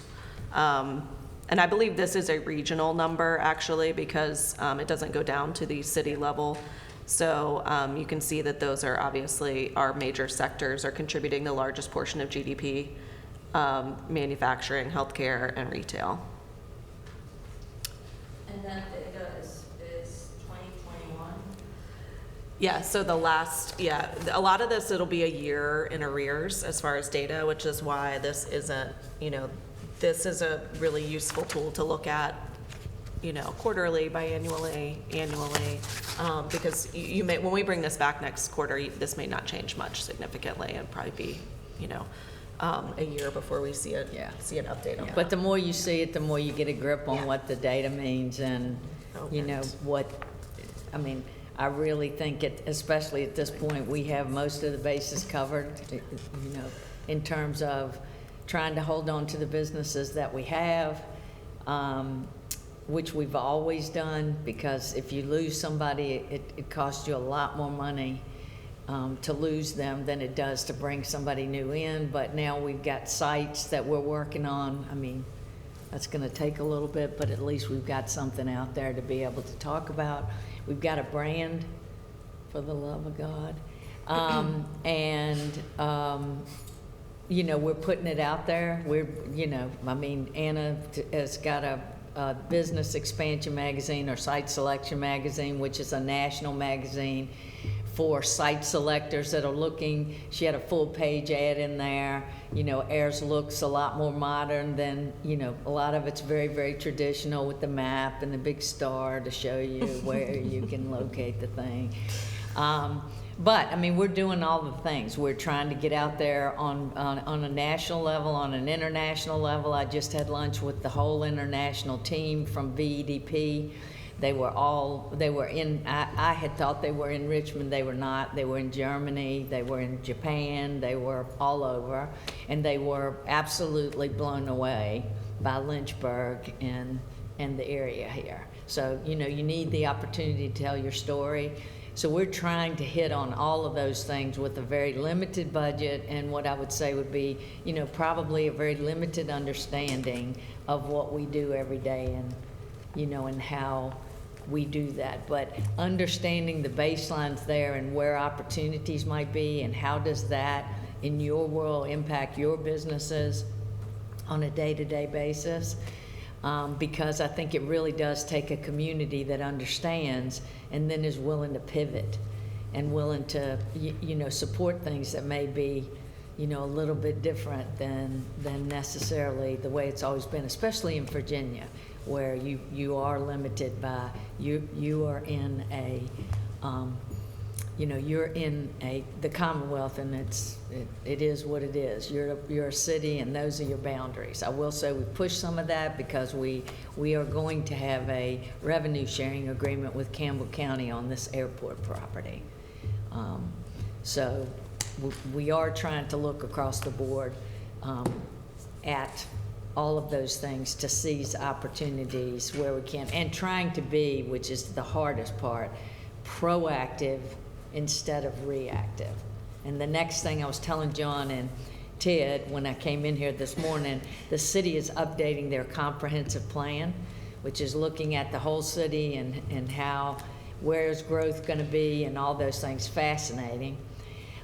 And I believe this is a regional number, actually, because it doesn't go down to the city level. So you can see that those are obviously our major sectors are contributing the largest portion of GDP, manufacturing, healthcare, and retail. And that data is 2021? Yeah, so a lot of this, it'll be a year in arrears as far as data, which is why this isn't, you know, this is a really useful tool to look at, you know, quarterly, biannually, annually, because you may, when we bring this back next quarter, this may not change much significantly, and probably be, you know, a year before we see an update on that. But the more you see it, the more you get a grip on what the data means and, you know, I mean, I really think especially at this point, we have most of the bases covered, you know, in terms of trying to hold on to the businesses that we have, which we've always done, because if you lose somebody, it costs you a lot more money to lose them than it does to bring somebody new in. But now we've got sites that we're working on. I mean, that's going to take a little bit, but at least we've got something out there to be able to talk about. We've got a brand, for the love of God. You know, we're putting it out there. I mean, Anna has got a business expansion magazine, or site selection magazine, which is a national magazine for site selectors that are looking. She had a full page ad in there. You know, ours looks a lot more modern than, you know, a lot of it's very, very traditional with the map and the big star to show you where you can locate the thing. But, I mean, we're doing all the things. We're trying to get out there on a national level, on an international level. I just had lunch with the whole international team from VEDP. They were in, I had thought they were in Richmond. They were not. They were in Germany. They were in Japan. They were all over. And they were absolutely blown away by Lynchburg and the area here. So, you know, you need the opportunity to tell your story. So we're trying to hit on all of those things with a very limited budget and what I would say would be, you know, probably a very limited understanding of what we do every day and, you know, and how we do that. But understanding the baselines there and where opportunities might be and how does that in your world impact your businesses on a day-to-day basis. Because I think it really does take a community that understands and then is willing to pivot and willing to, you know, support things that may be, you know, a little bit different than necessarily the way it's always been, especially in Virginia, where you are limited by, you are in a, you know, you're in the Commonwealth, and it is what it is. You're a city, and those are your boundaries. I will say we pushed some of that because we are going to have a revenue sharing agreement with Campbell County on this airport property. So we are trying to look across the board at all of those things to seize opportunities where we can, and trying to be, which is the hardest part, proactive instead of reactive. And the next thing I was telling John and Ted when I came in here this morning, the city is updating their comprehensive plan, which is looking at the whole city and how, where is growth going to be and all those things. Fascinating.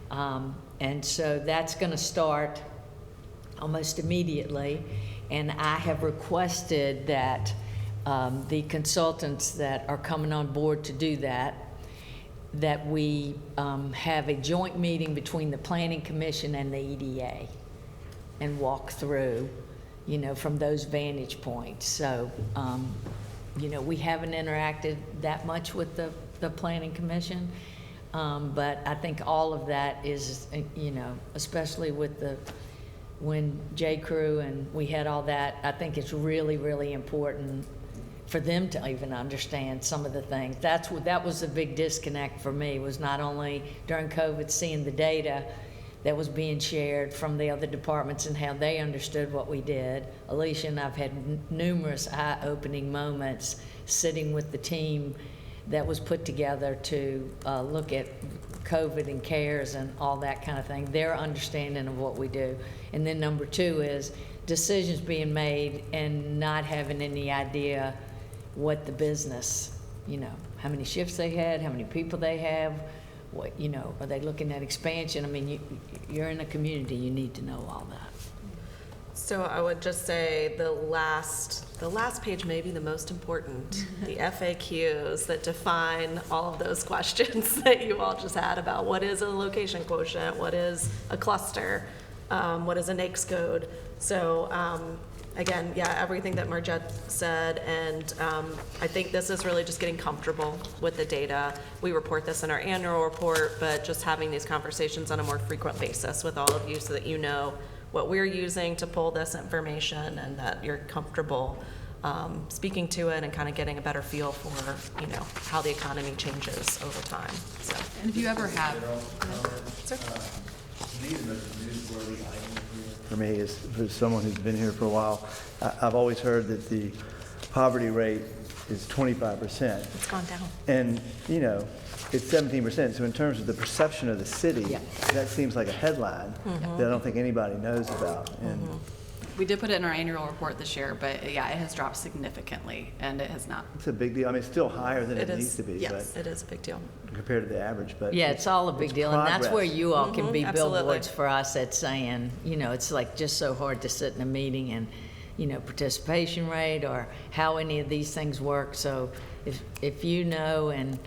And so that's going to start almost immediately. And I have requested that the consultants that are coming on board to do that we have a joint meeting between the Planning Commission and the EDA and walk through, you know, from those vantage points. So, you know, we haven't interacted that much with the Planning Commission, but I think all of that is, you know, especially with when J. Crew and we had all that, I think it's really, really important for them to even understand some of the things. That was a big disconnect for me, was not only during COVID seeing the data that was being shared from the other departments and how they understood what we did. Alicia and I've had numerous eye-opening moments sitting with the team that was put together to look at COVID and CARES and all that kind of thing, their understanding of what we do. And then number two is decisions being made and not having any idea what the business, you know, how many shifts they had, how many people they have, what, you know, are they looking at expansion? I mean, you're in a community, you need to know all that. So I would just say the last page may be the most important, the FAQs that define all of those questions that you all just had about what is a location quotient, what is a cluster, what is a NAICS code. So again, yeah, everything that Margette said, and I think this is really just getting comfortable with the data. We report this in our annual report, but just having these conversations on a more frequent basis with all of you so that you know what we're using to pull this information and that you're comfortable speaking to it and kind of getting a better feel for, you know, how the economy changes over time. So, And if you ever have, For me, is for someone who's been here for a while, I've always heard that the poverty rate is 25%. it's gone down. And, you know, it's 17%. So in terms of the perception of the city, Yeah. that seems like a headline that I don't think anybody knows about. And we did put it in our annual report this year, but yeah, it has dropped significantly, and it has not. it's a big deal. I mean, it's still higher than it needs to be, Yes, but it is a big deal. compared to the average. But Yeah, it's all a big deal, and that's where progress. you all can be absolutely. billboards for us at saying, you know, it's like just so hard to sit in a meeting and, you know, participation rate or how any of these things work. So if you know and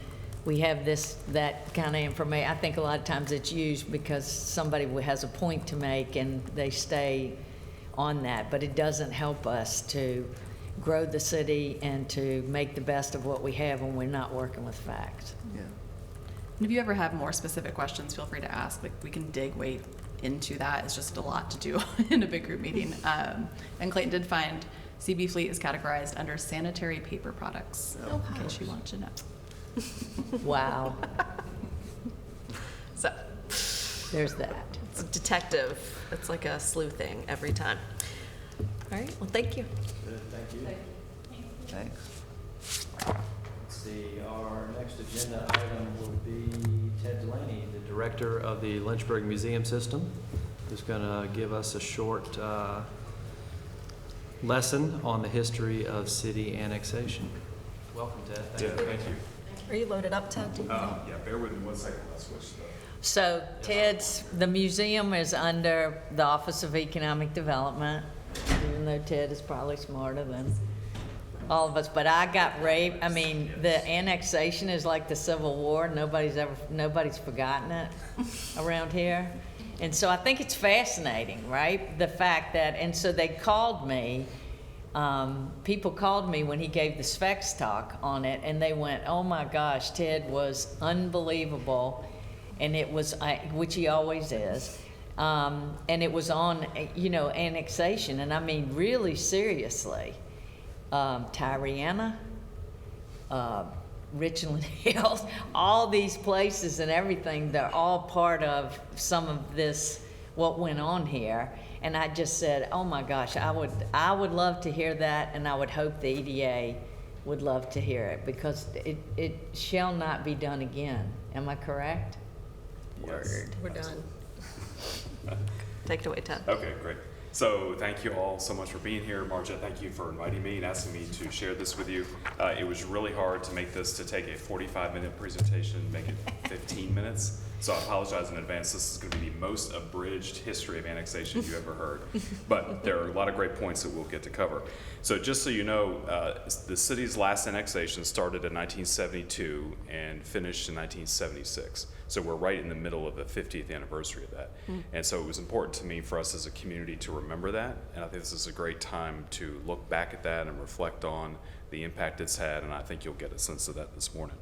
we have that kind of information, I think a lot of times it's used because somebody has a point to make and they stay on that, but it doesn't help us to grow the city and to make the best of what we have when we're not working with facts. Yeah. And if you ever have more specific questions, feel free to ask. Like, we can dig way into that. It's just a lot to do in a big group meeting. And Clayton did find CB Fleet is categorized under sanitary paper products, so in case you want to know. Wow, So there's that. it's a detective. It's like a sleuthing every time. All right, well, thank you. Good, thank you. Thanks. Let's see, our next agenda item will be Ted Delaney, the director of the Lynchburg Museum System, who's going to give us a short lesson on the history of city annexation. Welcome, Ted. Thank you. Are you loaded up, Ted? Yeah, bear with me 1 second. I'll switch the. So the museum is under the Office of Economic Development, even though Ted is probably smarter than all of us. But I got raped. I mean, the annexation is like the Civil War. Nobody's forgotten it around here. And so I think it's fascinating, right? The fact that, and so they called me, people called me when he gave the Specs talk on it, and they went, oh my gosh, Ted was unbelievable. And it was, which he always is. And it was on, annexation. And I mean, really seriously. Tyriana, Richland Hills, all these places and everything, they're all part of some of this, what went on here. And I just said, oh my gosh, I would love to hear that, and I would hope the EDA would love to hear it, because it shall not be done again. Am I correct? Word. We're done. Take it away, Ted. Okay, great. So thank you all so much for being here. Marja, thank you for inviting me and asking me to share this with you. It was really hard to make this, to take a 45-minute presentation, make it 15 minutes. So I apologize in advance. This is going to be the most abridged history of annexation you ever heard. But there are a lot of great points that we'll get to cover. So just so you know, the city's last annexation started in 1972 and finished in 1976. So we're right in the middle of the 50th anniversary of that. And so it was important to me, for us as a community, to remember that. And I think this is a great time to look back at that and reflect on the impact it's had. And I think you'll get a sense of that this morning.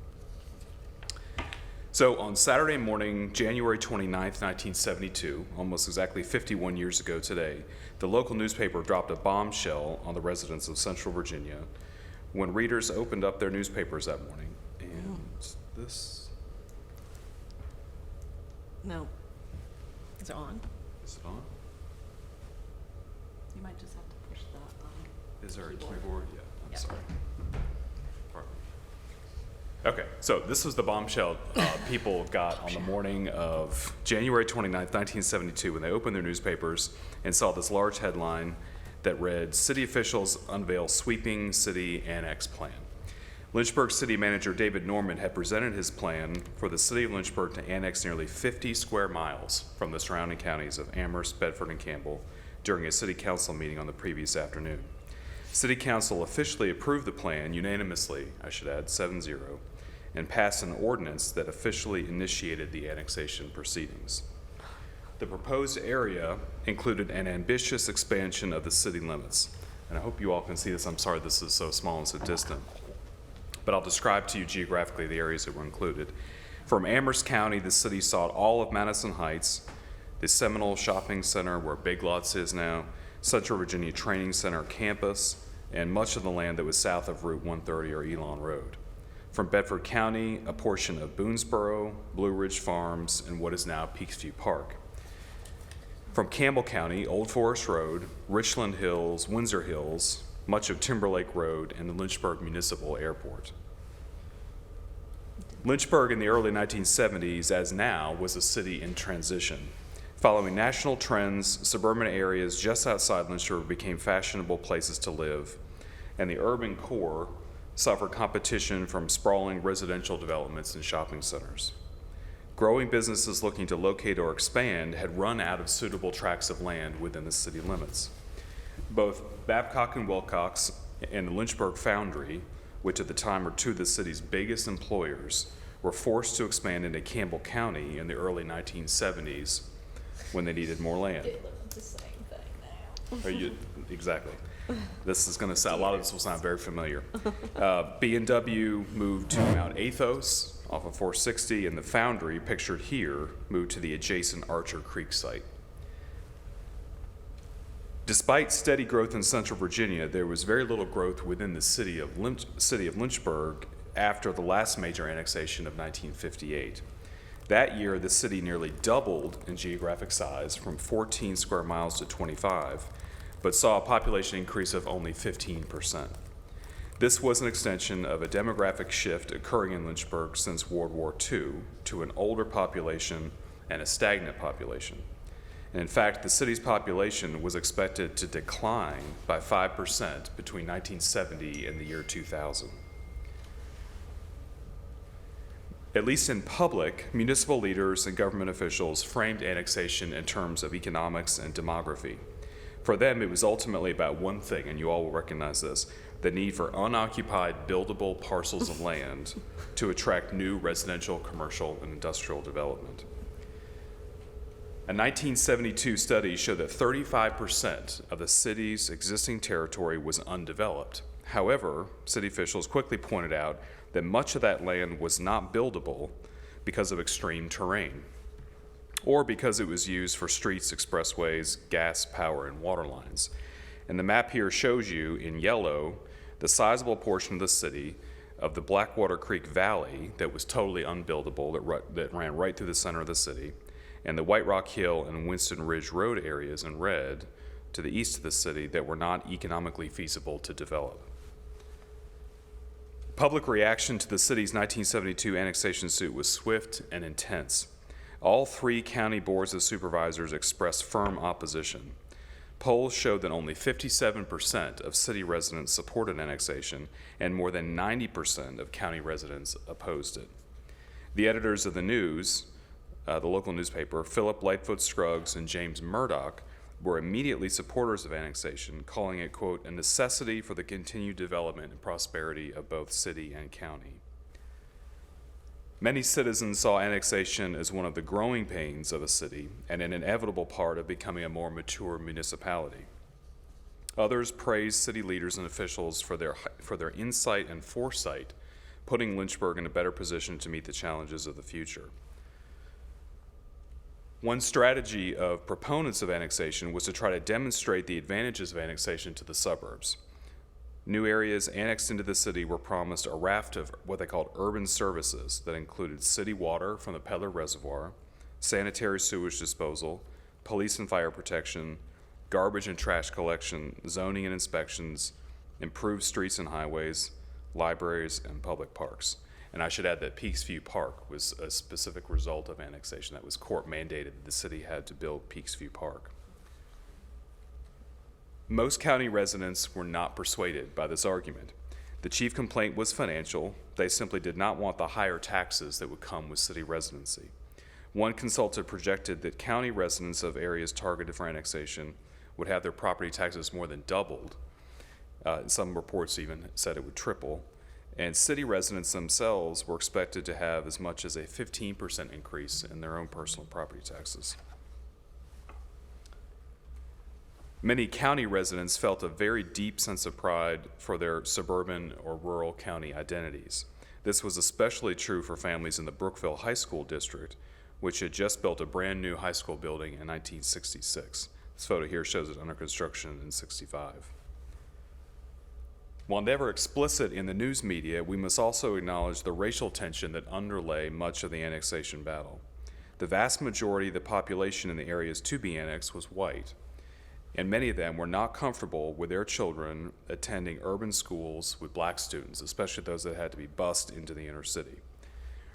So on Saturday morning, January 29th, 1972, almost exactly 51 years ago today, the local newspaper dropped a bombshell on the residents of Central Virginia when readers opened up their newspapers that morning. And this... No. Is it on? Is it on? You might just have to push that on. Is there a keyboard? Yeah, I'm sorry. Pardon me. Okay, so this was the bombshell people got on the morning of January 29th, 1972, when they opened their newspapers and saw this large headline that read, "City officials unveil sweeping city annex plan." Lynchburg City Manager David Norman had presented his plan for the city of Lynchburg to annex nearly 50 square miles from the surrounding counties of Amherst, Bedford, and Campbell during a city council meeting on the previous afternoon. City Council officially approved the plan unanimously, I should add, 7-0, and passed an ordinance that officially initiated the annexation proceedings. The proposed area included an ambitious expansion of the city limits. And I hope you all can see this. I'm sorry this is so small and so distant. But I'll describe to you geographically the areas that were included. From Amherst County, the city sought all of Madison Heights, the Seminole Shopping Center, where Big Lots is now, Central Virginia Training Center campus, and much of the land that was south of Route 130 or Elon Road. From Bedford County, a portion of Boonesboro, Blue Ridge Farms, and what is now Peaksview Park. From Campbell County, Old Forest Road, Richland Hills, Windsor Hills, much of Timberlake Road, and the Lynchburg Municipal Airport. Lynchburg in the early 1970s, as now, was a city in transition. Following national trends, suburban areas just outside Lynchburg became fashionable places to live, and the urban core suffered competition from sprawling residential developments and shopping centers. Growing businesses looking to locate or expand had run out of suitable tracts of land within the city limits. Both Babcock and Wilcox and the Lynchburg Foundry, which at the time were two of the city's biggest employers, were forced to expand into Campbell County in the early 1970s when they needed more land. The same thing now. Exactly. This is going to sound, a lot of this will sound very familiar. B&W moved to Mount Athos off of 460, and the foundry, pictured here, moved to the adjacent Archer Creek site. Despite steady growth in Central Virginia, there was very little growth within the city of Lynchburg after the last major annexation of 1958. That year, the city nearly doubled in geographic size from 14 square miles to 25, but saw a population increase of only 15%. This was an extension of a demographic shift occurring in Lynchburg since World War II to an older population and a stagnant population. And in fact, the city's population was expected to decline by 5% between 1970 and the year 2000. At least in public, municipal leaders and government officials framed annexation in terms of economics and demography. For them, it was ultimately about one thing, and you all will recognize this: the need for unoccupied, buildable parcels of land to attract new residential, commercial, and industrial development. A 1972 study showed that 35% of the city's existing territory was undeveloped. However, city officials quickly pointed out that much of that land was not buildable because of extreme terrain, or because it was used for streets, expressways, gas, power, and water lines. And the map here shows you in yellow the sizable portion of the city of the Blackwater Creek Valley that was totally unbuildable, that ran right through the center of the city, and the White Rock Hill and Winston Ridge Road areas in red to the east of the city that were not economically feasible to develop. Public reaction to the city's 1972 annexation suit was swift and intense. All three county boards of supervisors expressed firm opposition. Polls showed that only 57% of city residents supported annexation, and more than 90% of county residents opposed it. The editors of the News, the local newspaper, Philip Lightfoot Scruggs and James Murdoch, were immediately supporters of annexation, calling it, quote, a necessity for the continued development and prosperity of both city and county. Many citizens saw annexation as one of the growing pains of a city and an inevitable part of becoming a more mature municipality. Others praised city leaders and officials for their insight and foresight, putting Lynchburg in a better position to meet the challenges of the future. One strategy of proponents of annexation was to try to demonstrate the advantages of annexation to the suburbs. New areas annexed into the city were promised a raft of what they called urban services that included city water from the Peddler Reservoir, sanitary sewage disposal, police and fire protection, garbage and trash collection, zoning and inspections, improved streets and highways, libraries, and public parks. And I should add that Peaksview Park was a specific result of annexation. That was court mandated that the city had to build Peaksview Park. Most county residents were not persuaded by this argument. The chief complaint was financial. They simply did not want the higher taxes that would come with city residency. One consultant projected that county residents of areas targeted for annexation would have their property taxes more than doubled. Some reports even said it would triple. And city residents themselves were expected to have as much as a 15% increase in their own personal property taxes. Many county residents felt a very deep sense of pride for their suburban or rural county identities. This was especially true for families in the Brookville High School district, which had just built a brand new high school building in 1966. This photo here shows it under construction in 65. While never explicit in the news media, we must also acknowledge the racial tension that underlay much of the annexation battle. The vast majority of the population in the areas to be annexed was white, and many of them were not comfortable with their children attending urban schools with black students, especially those that had to be bused into the inner city.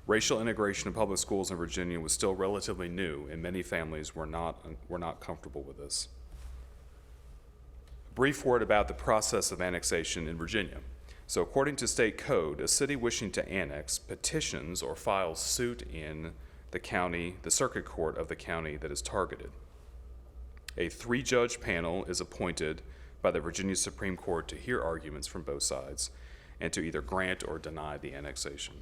Racial integration of public schools in Virginia was still relatively new, and many families were not comfortable with this. Brief word about the process of annexation in Virginia. So according to state code, a city wishing to annex petitions or files suit in the county, the circuit court of the county that is targeted. A 3-judge panel is appointed by the Virginia Supreme Court to hear arguments from both sides and to either grant or deny the annexation.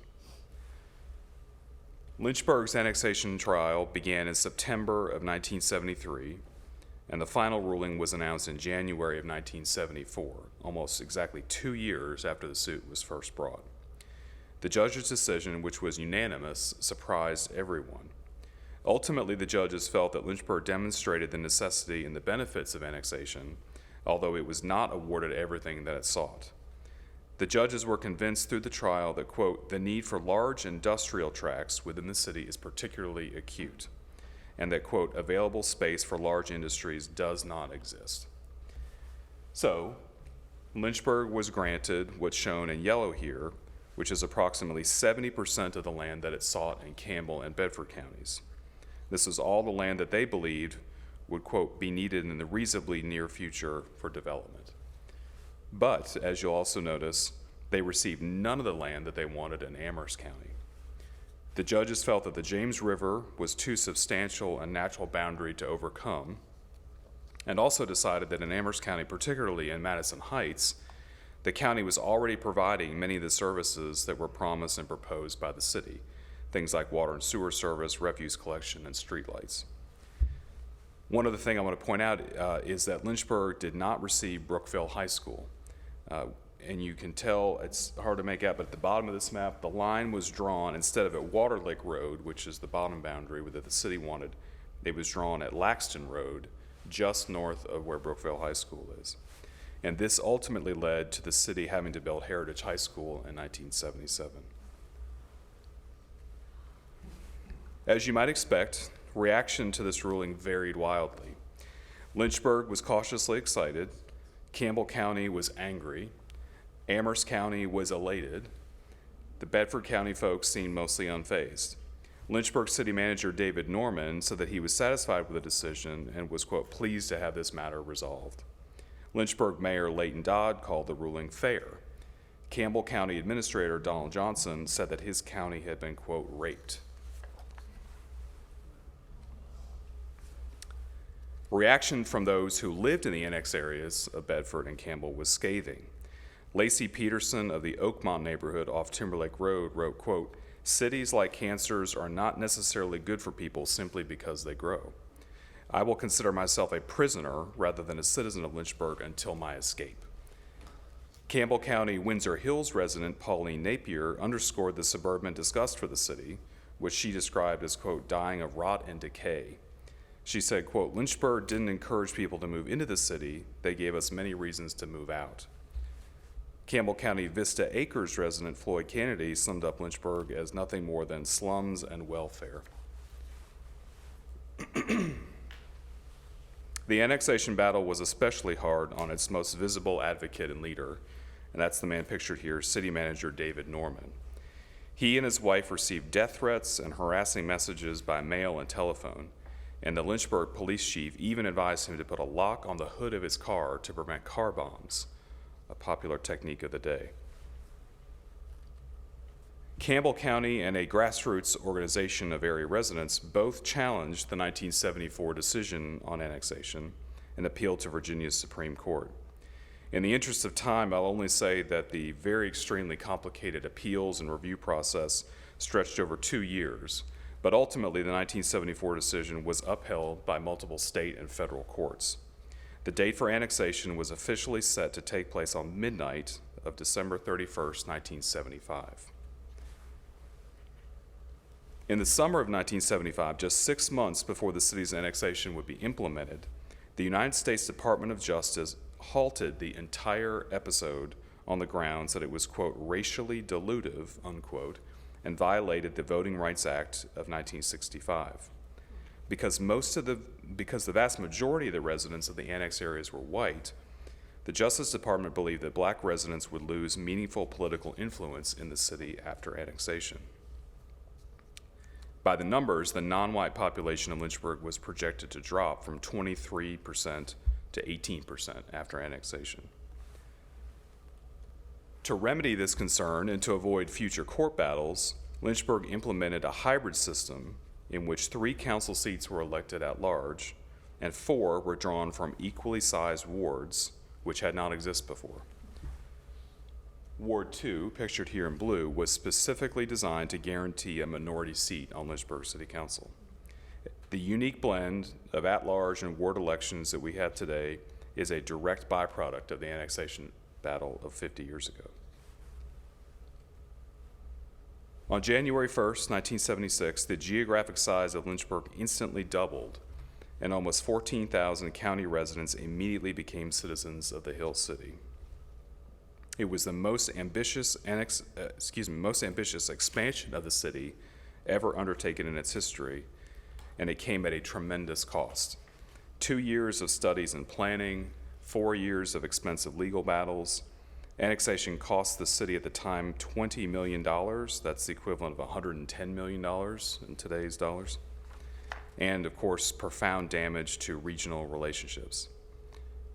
Lynchburg's annexation trial began in September of 1973. and the final ruling was announced in January of 1974, almost exactly 2 years after the suit was first brought. The judge's decision, which was unanimous, surprised everyone. Ultimately, the judges felt that Lynchburg demonstrated the necessity and the benefits of annexation, although it was not awarded everything that it sought. The judges were convinced through the trial that, quote, the need for large industrial tracts within the city is particularly acute, and that, quote, available space for large industries does not exist. So, Lynchburg was granted what's shown in yellow here, which is approximately 70% of the land that it sought in Campbell and Bedford counties. This is all the land that they believed would, quote, be needed in the reasonably near future for development. But, as you'll also notice, they received none of the land that they wanted in Amherst County. The judges felt that the James River was too substantial a natural boundary to overcome, and also decided that in Amherst County, particularly in Madison Heights, the county was already providing many of the services that were promised and proposed by the city, things like water and sewer service, refuse collection, and streetlights. One other thing I want to point out is that Lynchburg did not receive Brookville High School. And you can tell, it's hard to make out, but at the bottom of this map, the line was drawn, instead of at Water Lake Road, which is the bottom boundary that the city wanted, it was drawn at Laxton Road, just north of where Brookville High School is. And this ultimately led to the city having to build Heritage High School in 1977. As you might expect, reaction to this ruling varied wildly. Lynchburg was cautiously excited, Campbell County was angry, Amherst County was elated, the Bedford County folks seemed mostly unfazed. Lynchburg City Manager David Norman said that he was satisfied with the decision and was, quote, pleased to have this matter resolved. Lynchburg Mayor Leighton Dodd called the ruling fair. Campbell County Administrator Donald Johnson said that his county had been, quote, raped. Reaction from those who lived in the annex areas of Bedford and Campbell was scathing. Lacey Peterson of the Oakmont neighborhood off Timberlake Road wrote, quote, cities like cancers are not necessarily good for people simply because they grow. I will consider myself a prisoner rather than a citizen of Lynchburg until my escape. Campbell County Windsor Hills resident Pauline Napier underscored the suburban disgust for the city, which she described as, quote, dying of rot and decay. She said, quote, Lynchburg didn't encourage people to move into the city. They gave us many reasons to move out. Campbell County Vista Acres resident Floyd Kennedy summed up Lynchburg as nothing more than slums and welfare. The annexation battle was especially hard on its most visible advocate and leader, and that's the man pictured here, City Manager David Norman. He and his wife received death threats and harassing messages by mail and telephone, and the Lynchburg police chief even advised him to put a lock on the hood of his car to prevent car bombs, a popular technique of the day. Campbell County and a grassroots organization of area residents both challenged the 1974 decision on annexation and appealed to Virginia's Supreme Court. In the interest of time, I'll only say that the very extremely complicated appeals and review process stretched over 2 years, but ultimately the 1974 decision was upheld by multiple state and federal courts. The date for annexation was officially set to take place on midnight of December 31st, 1975. In the summer of 1975, just 6 months before the city's annexation would be implemented, the United States Department of Justice halted the entire episode on the grounds that it was, quote, racially dilutive, unquote, and violated the Voting Rights Act of 1965. Because the vast majority of the residents of the annex areas were white, the Justice Department believed that black residents would lose meaningful political influence in the city after annexation. By the numbers, the non-white population of Lynchburg was projected to drop from 23% to 18% after annexation. To remedy this concern and to avoid future court battles, Lynchburg implemented a hybrid system in which 3 council seats were elected at large and 4 were drawn from equally sized wards, which had not existed before. Ward 2, pictured here in blue, was specifically designed to guarantee a minority seat on Lynchburg City Council. The unique blend of at-large and ward elections that we have today is a direct byproduct of the annexation battle of 50 years ago. On January 1st, 1976, the geographic size of Lynchburg instantly doubled, and almost 14,000 county residents immediately became citizens of the Hill City. It was the most ambitious expansion of the city ever undertaken in its history, and it came at a tremendous cost. 2 years of studies and planning, 4 years of expensive legal battles. Annexation cost the city at the time $20 million. That's the equivalent of $110 million in today's dollars. And of course, profound damage to regional relationships.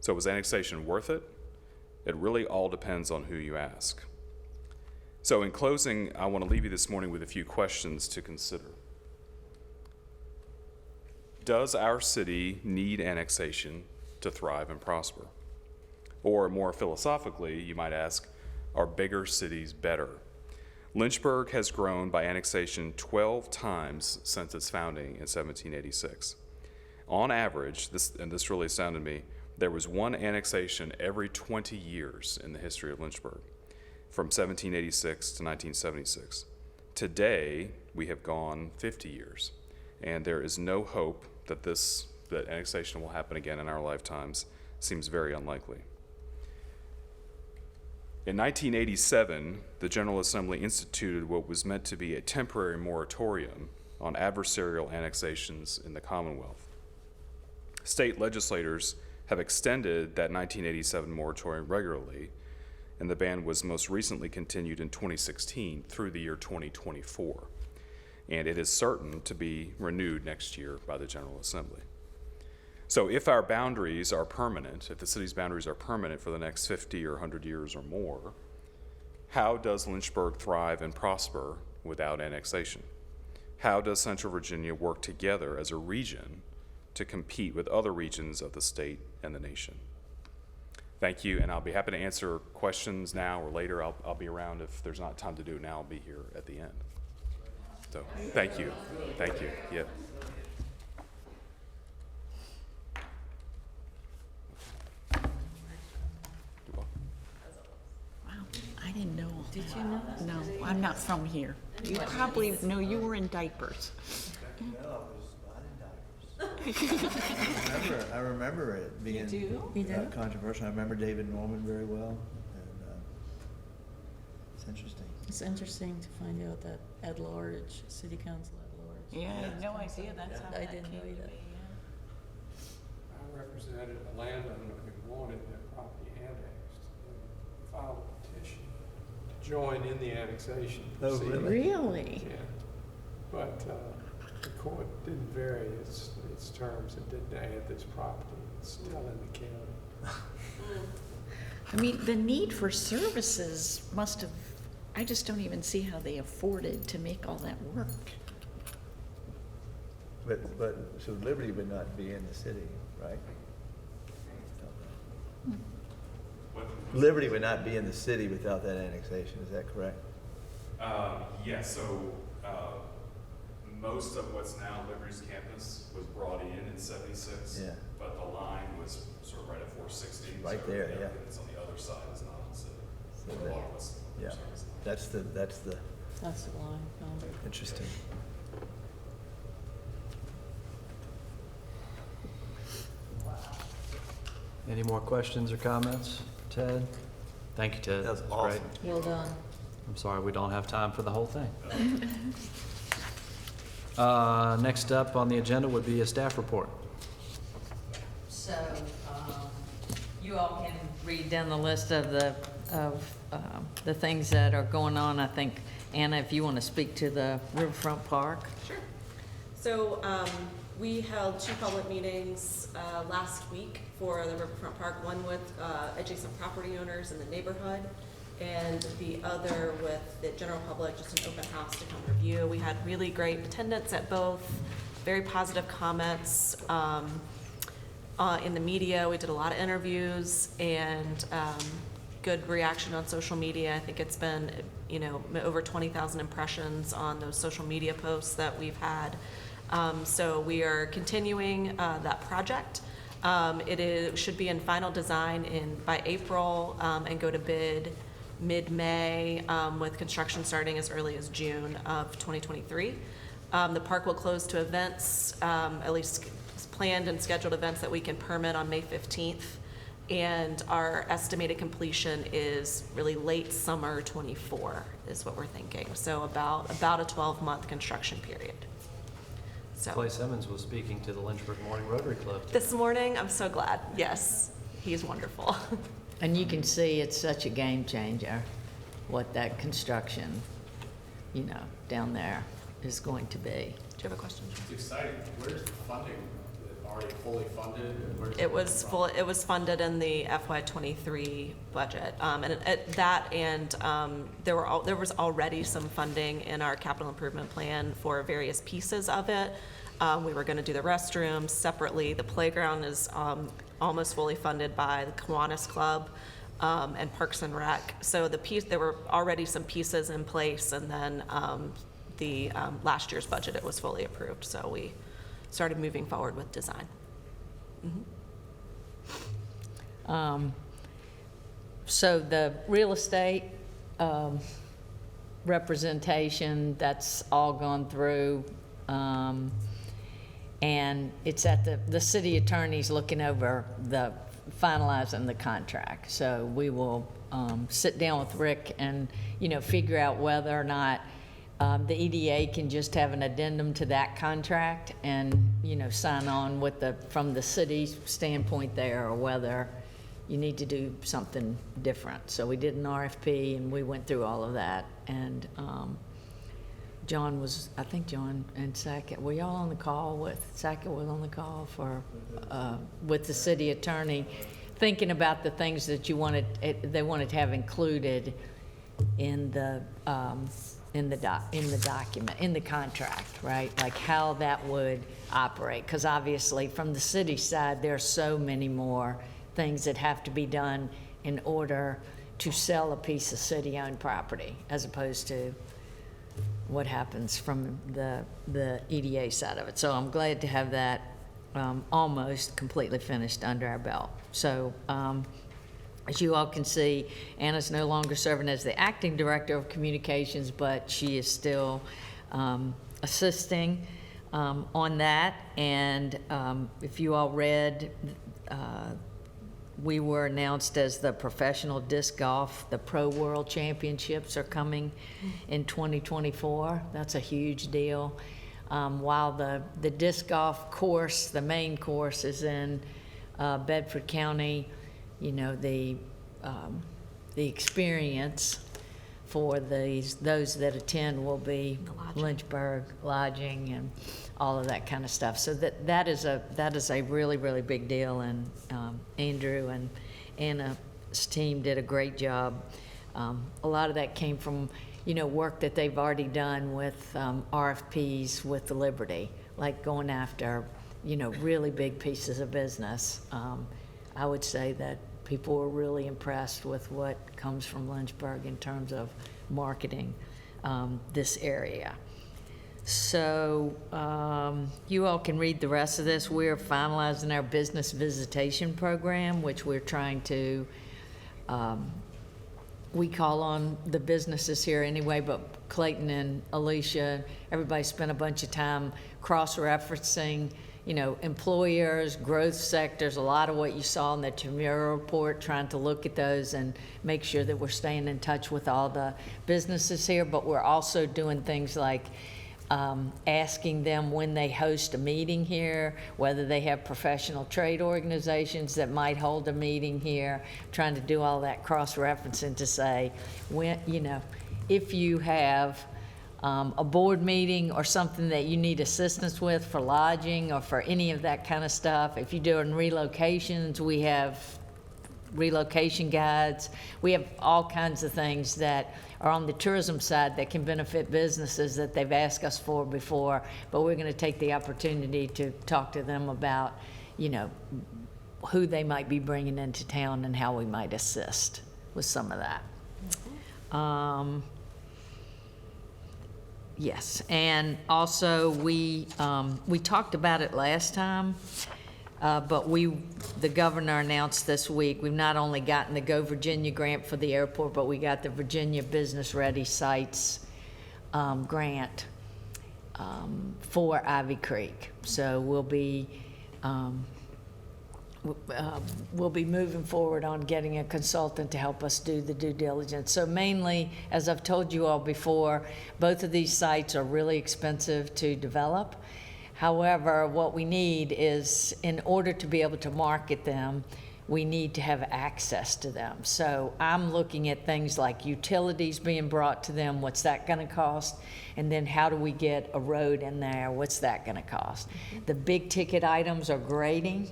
So was annexation worth it? It really all depends on who you ask. So in closing, I want to leave you this morning with a few questions to consider. Does our city need annexation to thrive and prosper? Or more philosophically, you might ask, are bigger cities better? Lynchburg has grown by annexation 12 times since its founding in 1786. On average, this really astounded me, there was one annexation every 20 years in the history of Lynchburg, from 1786 to 1976. Today, we have gone 50 years, and there is no hope that that annexation will happen again in our lifetimes. Seems very unlikely. In 1987, the General Assembly instituted what was meant to be a temporary moratorium on adversarial annexations in the Commonwealth. State legislators have extended that 1987 moratorium regularly, and the ban was most recently continued in 2016 through the year 2024. And it is certain to be renewed next year by the General Assembly. So if our boundaries are permanent, if the city's boundaries are permanent for the next 50 or 100 years or more, how does Lynchburg thrive and prosper without annexation? How does Central Virginia work together as a region to compete with other regions of the state and the nation? Thank you, and I'll be happy to answer questions now or later. I'll be around. If there's not time to do it now, I'll be here at the end. So thank you. Thank you. Yeah. Wow, I didn't know all that. Did you know that? No, I'm not from here. You probably, no, you were in diapers. I remember it being You do? controversial. I remember David Norman very well, and it's interesting. It's interesting to find out that at-large, city council at-large. Yeah, I had no idea that's how I that didn't came know to either. be. I represented a landowner who wanted their property annexed and filed a petition to join in the annexation. Oh, proceeding. Really? Yeah. But the court didn't vary its terms and didn't add this property. It's still in the county. I mean, the need for services must have, I just don't even see how they afforded to make all that work. But so Liberty would not be in the city, right? Liberty would not be in the city without that annexation. Is that correct? Yeah, so most of what's now Liberty's campus was brought in 76. Yeah. But the line was sort of right at 460. Right so there, everything yeah. that's on the other side is not in the city. So A lot of what's on the Yeah, other side is not. that's the That's the line, boundary. interesting. Any more questions or comments, Ted? Thank you, Ted. That was Great. awesome. Well done. I'm sorry we don't have time for the whole thing. Next up on the agenda would be a staff report. So, you all can read down the list of the things that are going on. I think, Anna, if you want to speak to the Riverfront Park. Sure. So we held 2 public meetings last week for the Riverfront Park, one with adjacent property owners in the neighborhood, and the other with the general public, just an open house to come review. We had really great attendance at both, very positive comments in the media. We did a lot of interviews and good reaction on social media. I think it's been, over 20,000 impressions on those social media posts that we've had. So we are continuing that project. Should be in final design by April and go to bid mid-May with construction starting as early as June of 2023. The park will close to events, at least planned and scheduled events that we can permit on May 15th. And our estimated completion is really late summer 24 is what we're thinking. So about a 12-month construction period. So Clay Simmons was speaking to the Lynchburg Morning Rotary Club today. this morning, I'm so glad. Yes, he's wonderful. And you can see it's such a game changer, what that construction, down there is going to be. Do you have a question, John? It's exciting. Where's the funding? Already fully funded? It was funded in the FY23 budget, there was already some funding in our capital improvement plan for various pieces of it. We were going to do the restrooms separately. The playground is almost fully funded by the Kiwanis Club and Parks and Rec. So there were already some pieces in place, and then the last year's budget, it was fully approved. So we started moving forward with design. So the real estate representation, that's all gone through. And it's at the city attorney's looking over finalizing the contract. So we will sit down with Rick and, figure out whether or not the EDA can just have an addendum to that contract and, sign on from the city standpoint there, or whether you need to do something different. So we did an RFP and we went through all of that. And I think John and Sackett, were y'all on the call Sackett was on the call with the city attorney, thinking about the things that they wanted to have included in the document, in the contract, right? Like how that would operate. Because obviously from the city side, there are so many more things that have to be done in order to sell a piece of city-owned property, as opposed to what happens from the EDA side of it. So I'm glad to have that almost completely finished under our belt. So as you all can see, Anna's no longer serving as the acting director of communications, but she is still assisting on that. And if you all read, we were announced as the professional disc golf. The Pro World Championships are coming in 2024. That's a huge deal. While the disc golf course, the main course, is in Bedford County, the experience for those that attend will be Lynchburg, lodging, and all of that kind of stuff. So that is a really, really big deal, and Andrew and Anna's team did a great job. A lot of that came from work that they've already done with RFPs with the Liberty, like going after really big pieces of business. I would say that people were really impressed with what comes from Lynchburg in terms of marketing this area. So you all can read the rest of this. We're finalizing our business visitation program, which we're trying to, we call on the businesses here anyway, but Clayton and Alicia, everybody spent a bunch of time cross-referencing employers, growth sectors, a lot of what you saw in the Chimera report, trying to look at those and make sure that we're staying in touch with all the businesses here. But we're also doing things like asking them when they host a meeting here, whether they have professional trade organizations that might hold a meeting here, trying to do all that cross-referencing to say, when, if you have a board meeting or something that you need assistance with for lodging or for any of that kind of stuff. If you're doing relocations, we have relocation guides. We have all kinds of things that are on the tourism side that can benefit businesses that they've asked us for before, but we're going to take the opportunity to talk to them about, who they might be bringing into town and how we might assist with some of that. Yes, and also we talked about it last time, but the governor announced this week, we've not only gotten the Go Virginia grant for the airport, but we got the Virginia Business Ready Sites grant for Ivy Creek. So we'll be moving forward on getting a consultant to help us do the due diligence. So mainly, as I've told you all before, both of these sites are really expensive to develop. However, what we need is, in order to be able to market them, we need to have access to them. So I'm looking at things like utilities being brought to them, what's that gonna cost? And then how do we get a road in there, what's that gonna cost? The big ticket items are grading.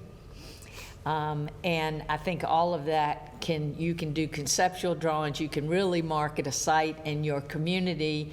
And I think all of that you can do conceptual drawings, you can really market a site in your community,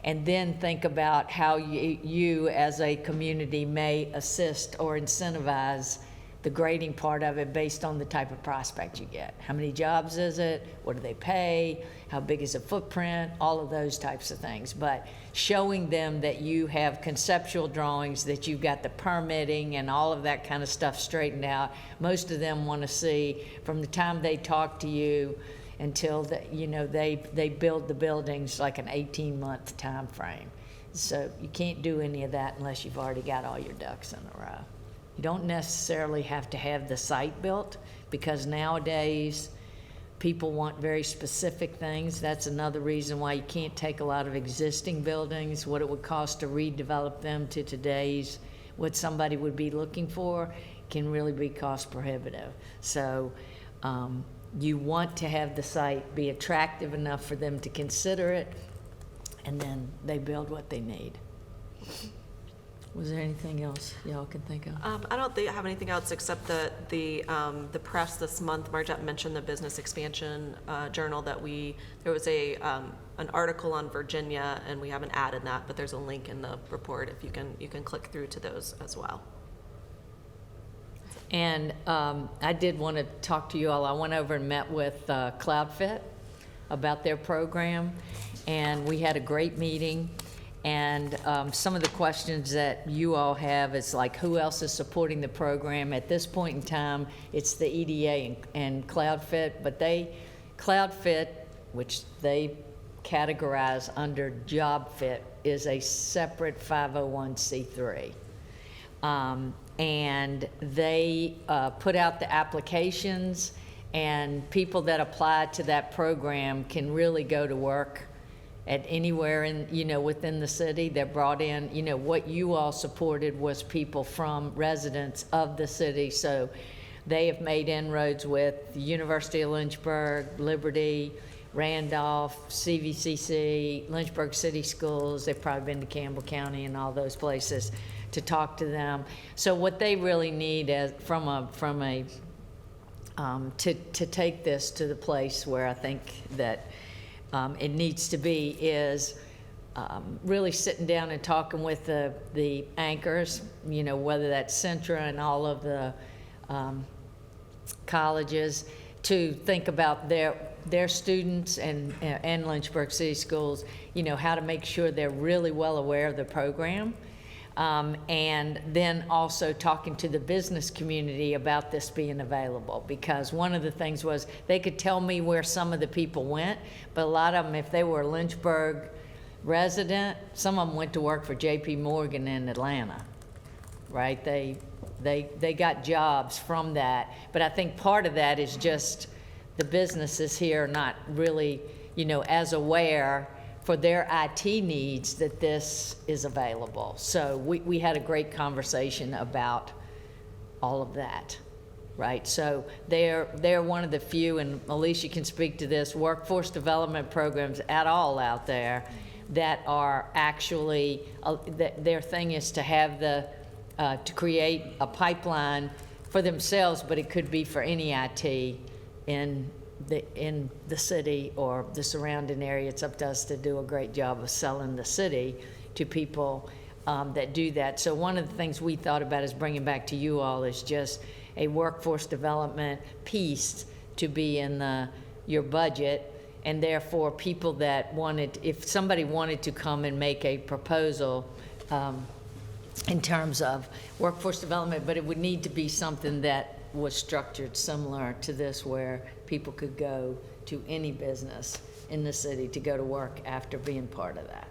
and then think about how you as a community may assist or incentivize the grading part of it based on the type of prospect you get. How many jobs is it? What do they pay? How big is the footprint? All of those types of things. But showing them that you have conceptual drawings, that you've got the permitting and all of that kind of stuff straightened out. Most of them want to see from the time they talk to you until they build the buildings like an 18-month time frame. So you can't do any of that unless you've already got all your ducks in a row. You don't necessarily have to have the site built, because nowadays people want very specific things. That's another reason why you can't take a lot of existing buildings, what it would cost to redevelop them to today's, what somebody would be looking for, can really be cost prohibitive. So you want to have the site be attractive enough for them to consider it, and then they build what they need. Was there anything else y'all can think of? I don't have anything else except that the press this month, Margette mentioned the Business Expansion Journal, that there was an article on Virginia, and we haven't added that, but there's a link in the report if you can click through to those as well. And I did want to talk to you all. I went over and met with CloudFit about their program, and we had a great meeting. And some of the questions that you all have is like, who else is supporting the program? At this point in time, it's the EDA and CloudFit, but CloudFit, which they categorize under JobFit, is a separate 501c3. And they put out the applications, and people that apply to that program can really go to work at anywhere within the city. They're brought in. What you all supported was people from residents of the city. So they have made inroads with the University of Lynchburg, Liberty, Randolph, CVCC, Lynchburg City Schools. They've probably been to Campbell County and all those places to talk to them. So what they really need to take this to the place where I think that it needs to be is really sitting down and talking with the anchors, whether that's Centra and all of the colleges, to think about their students and Lynchburg City Schools, how to make sure they're really well aware of the program. And then also talking to the business community about this being available, because one of the things was they could tell me where some of the people went, but a lot of them, if they were a Lynchburg resident, some of them went to work for J.P. Morgan in Atlanta, right? They got jobs from that, but I think part of that is just the businesses here not really, as aware for their IT needs that this is available. So we had a great conversation about all of that, right? So they're one of the few, and Alicia can speak to this, workforce development programs at all out there that are actually, their thing is to have to create a pipeline for themselves, but it could be for any IT in the city or the surrounding area. It's up to us to do a great job of selling the city to people that do that. So one of the things we thought about is bringing back to you all is just a workforce development piece to be in your budget And therefore, people that wanted, if somebody wanted to come and make a proposal in terms of workforce development, but it would need to be something that was structured similar to this, where people could go to any business in the city to go to work after being part of that.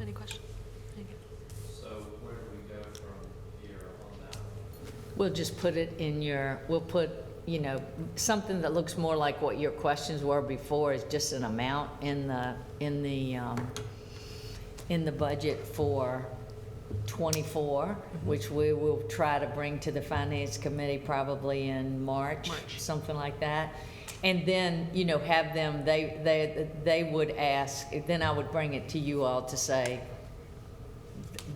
Any questions? So where do we go from here on that? We'll just put it in your, we'll put, you know, something that looks more like what your questions were before, is just an amount in the budget for '24, which we will try to bring to the Finance Committee probably in March, something like that. And then, you know, have them, they would ask, then I would bring it to you all to say,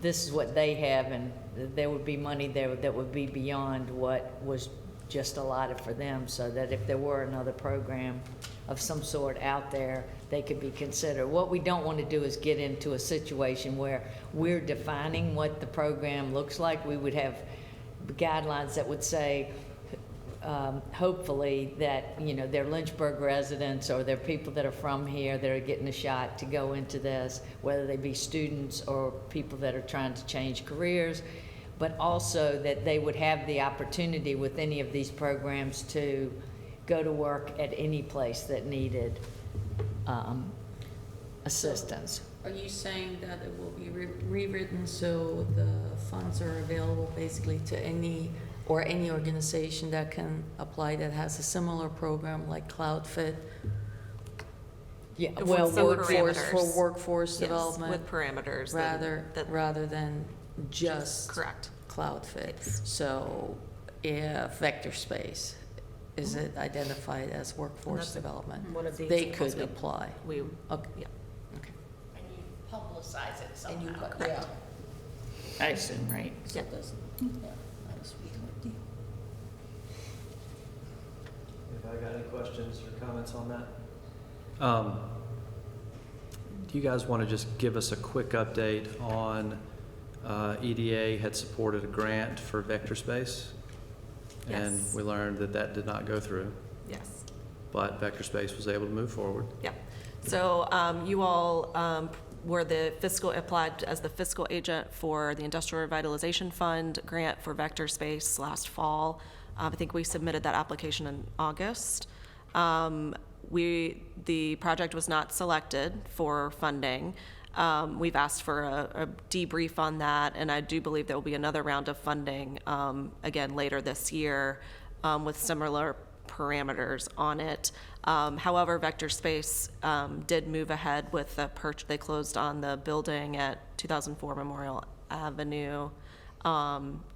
this is what they have, and there would be money there that would be beyond what was just allotted for them, so that if there were another program of some sort out there, they could be considered. What we don't want to do is get into a situation where we're defining what the program looks like. We would have guidelines that would say, hopefully, that, you know, they're Lynchburg residents, or they're people that are from here that are getting a shot to go into this, whether they be students or people that are trying to change careers, but also that they would have the opportunity with any of these programs to go to work at any place that needed assistance. Are you saying that it will be rewritten so the funds are available basically to any organization that can apply, that has a similar program like CloudFit? Yeah, With well, some Workforce, parameters. for workforce Yes, development? with parameters. Rather than just Correct. CloudFit. So if Vector Space, is it identified as workforce development? one of the They examples could apply. We, Okay. yeah. Okay. And you publicize it And you somehow. cut, yeah. I assume, right? So it doesn't, yeah, not a sweetheart deal. Anybody got any questions or comments on that? Do you guys want to just give us a quick update on EDA had supported a grant for Vector Space? And Yes. we learned that that did not go through, Yes. but Vector Space was able to move forward. Yep. So you all were applied as the fiscal agent for the Industrial Revitalization Fund grant for Vector Space last fall. I think we submitted that application in August. The project was not selected for funding. We've asked for a debrief on that, and I do believe there will be another round of funding again later this year with similar parameters on it. However, Vector Space did move ahead with the they closed on the building at 2004 Memorial Avenue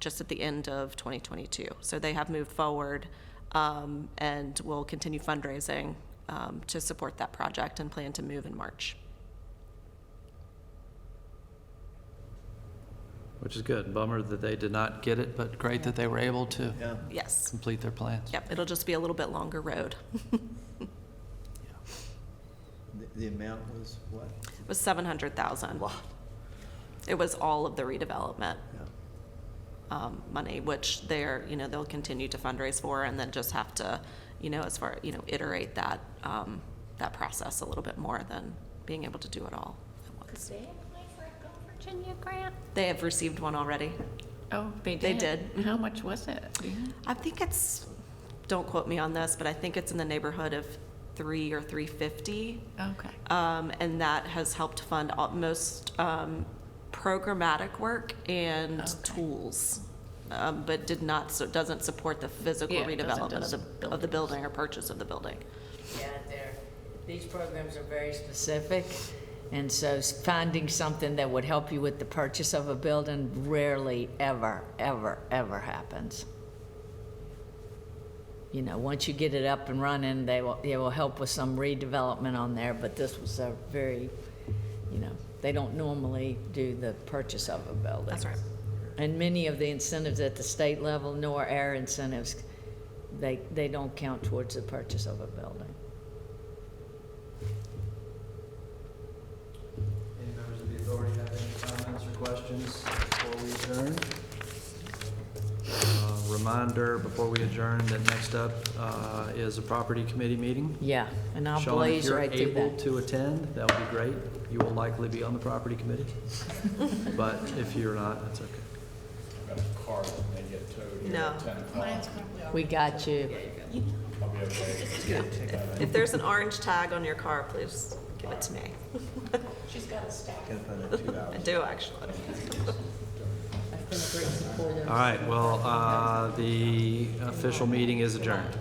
just at the end of 2022. So they have moved forward and will continue fundraising to support that project and plan to move in March. Which is good. Bummer that they did not get it, but great that they were able to Yes. complete their plans. Yep, it'll just be a little bit longer road. The amount was what? It was 700,000. It was all of the redevelopment money, which they'll continue to fundraise for, and then just have to, iterate that that process a little bit more than being able to do it all at once. Did they apply for a Go Virginia grant? They have received one already. Oh, they They did? did. How much was it? I think don't quote me on this, but I think it's in the neighborhood of $300 or $350. Okay. And that has helped fund most programmatic work and tools, but doesn't support the physical Yeah, it doesn't redevelopment do of the building or purchase of the building. Yeah, these programs are very specific, and so finding something that would help you with the purchase of a building rarely, ever, ever, ever happens. Once you get it up and running, they will help with some redevelopment on there, but this was a very, they don't normally do the purchase of a building. That's right. And many of the incentives at the state level, nor our incentives, they don't count towards the purchase of a building. Any members of the authority have any comments or questions before we adjourn? Reminder before we adjourn that next up is a property committee meeting. Yeah, and I'll Sean, if blaze you're right through able that. to attend, that would be great. You will likely be on the property committee. But if you're not, that's okay. I've got a car that may get towed here No. at 10 o'clock. We got you. I'll be okay. If there's an orange tag on your car, please give it to me. Gotta find out 2 hours. I do, actually. I've been a great supporter. All right, well, the official meeting is adjourned.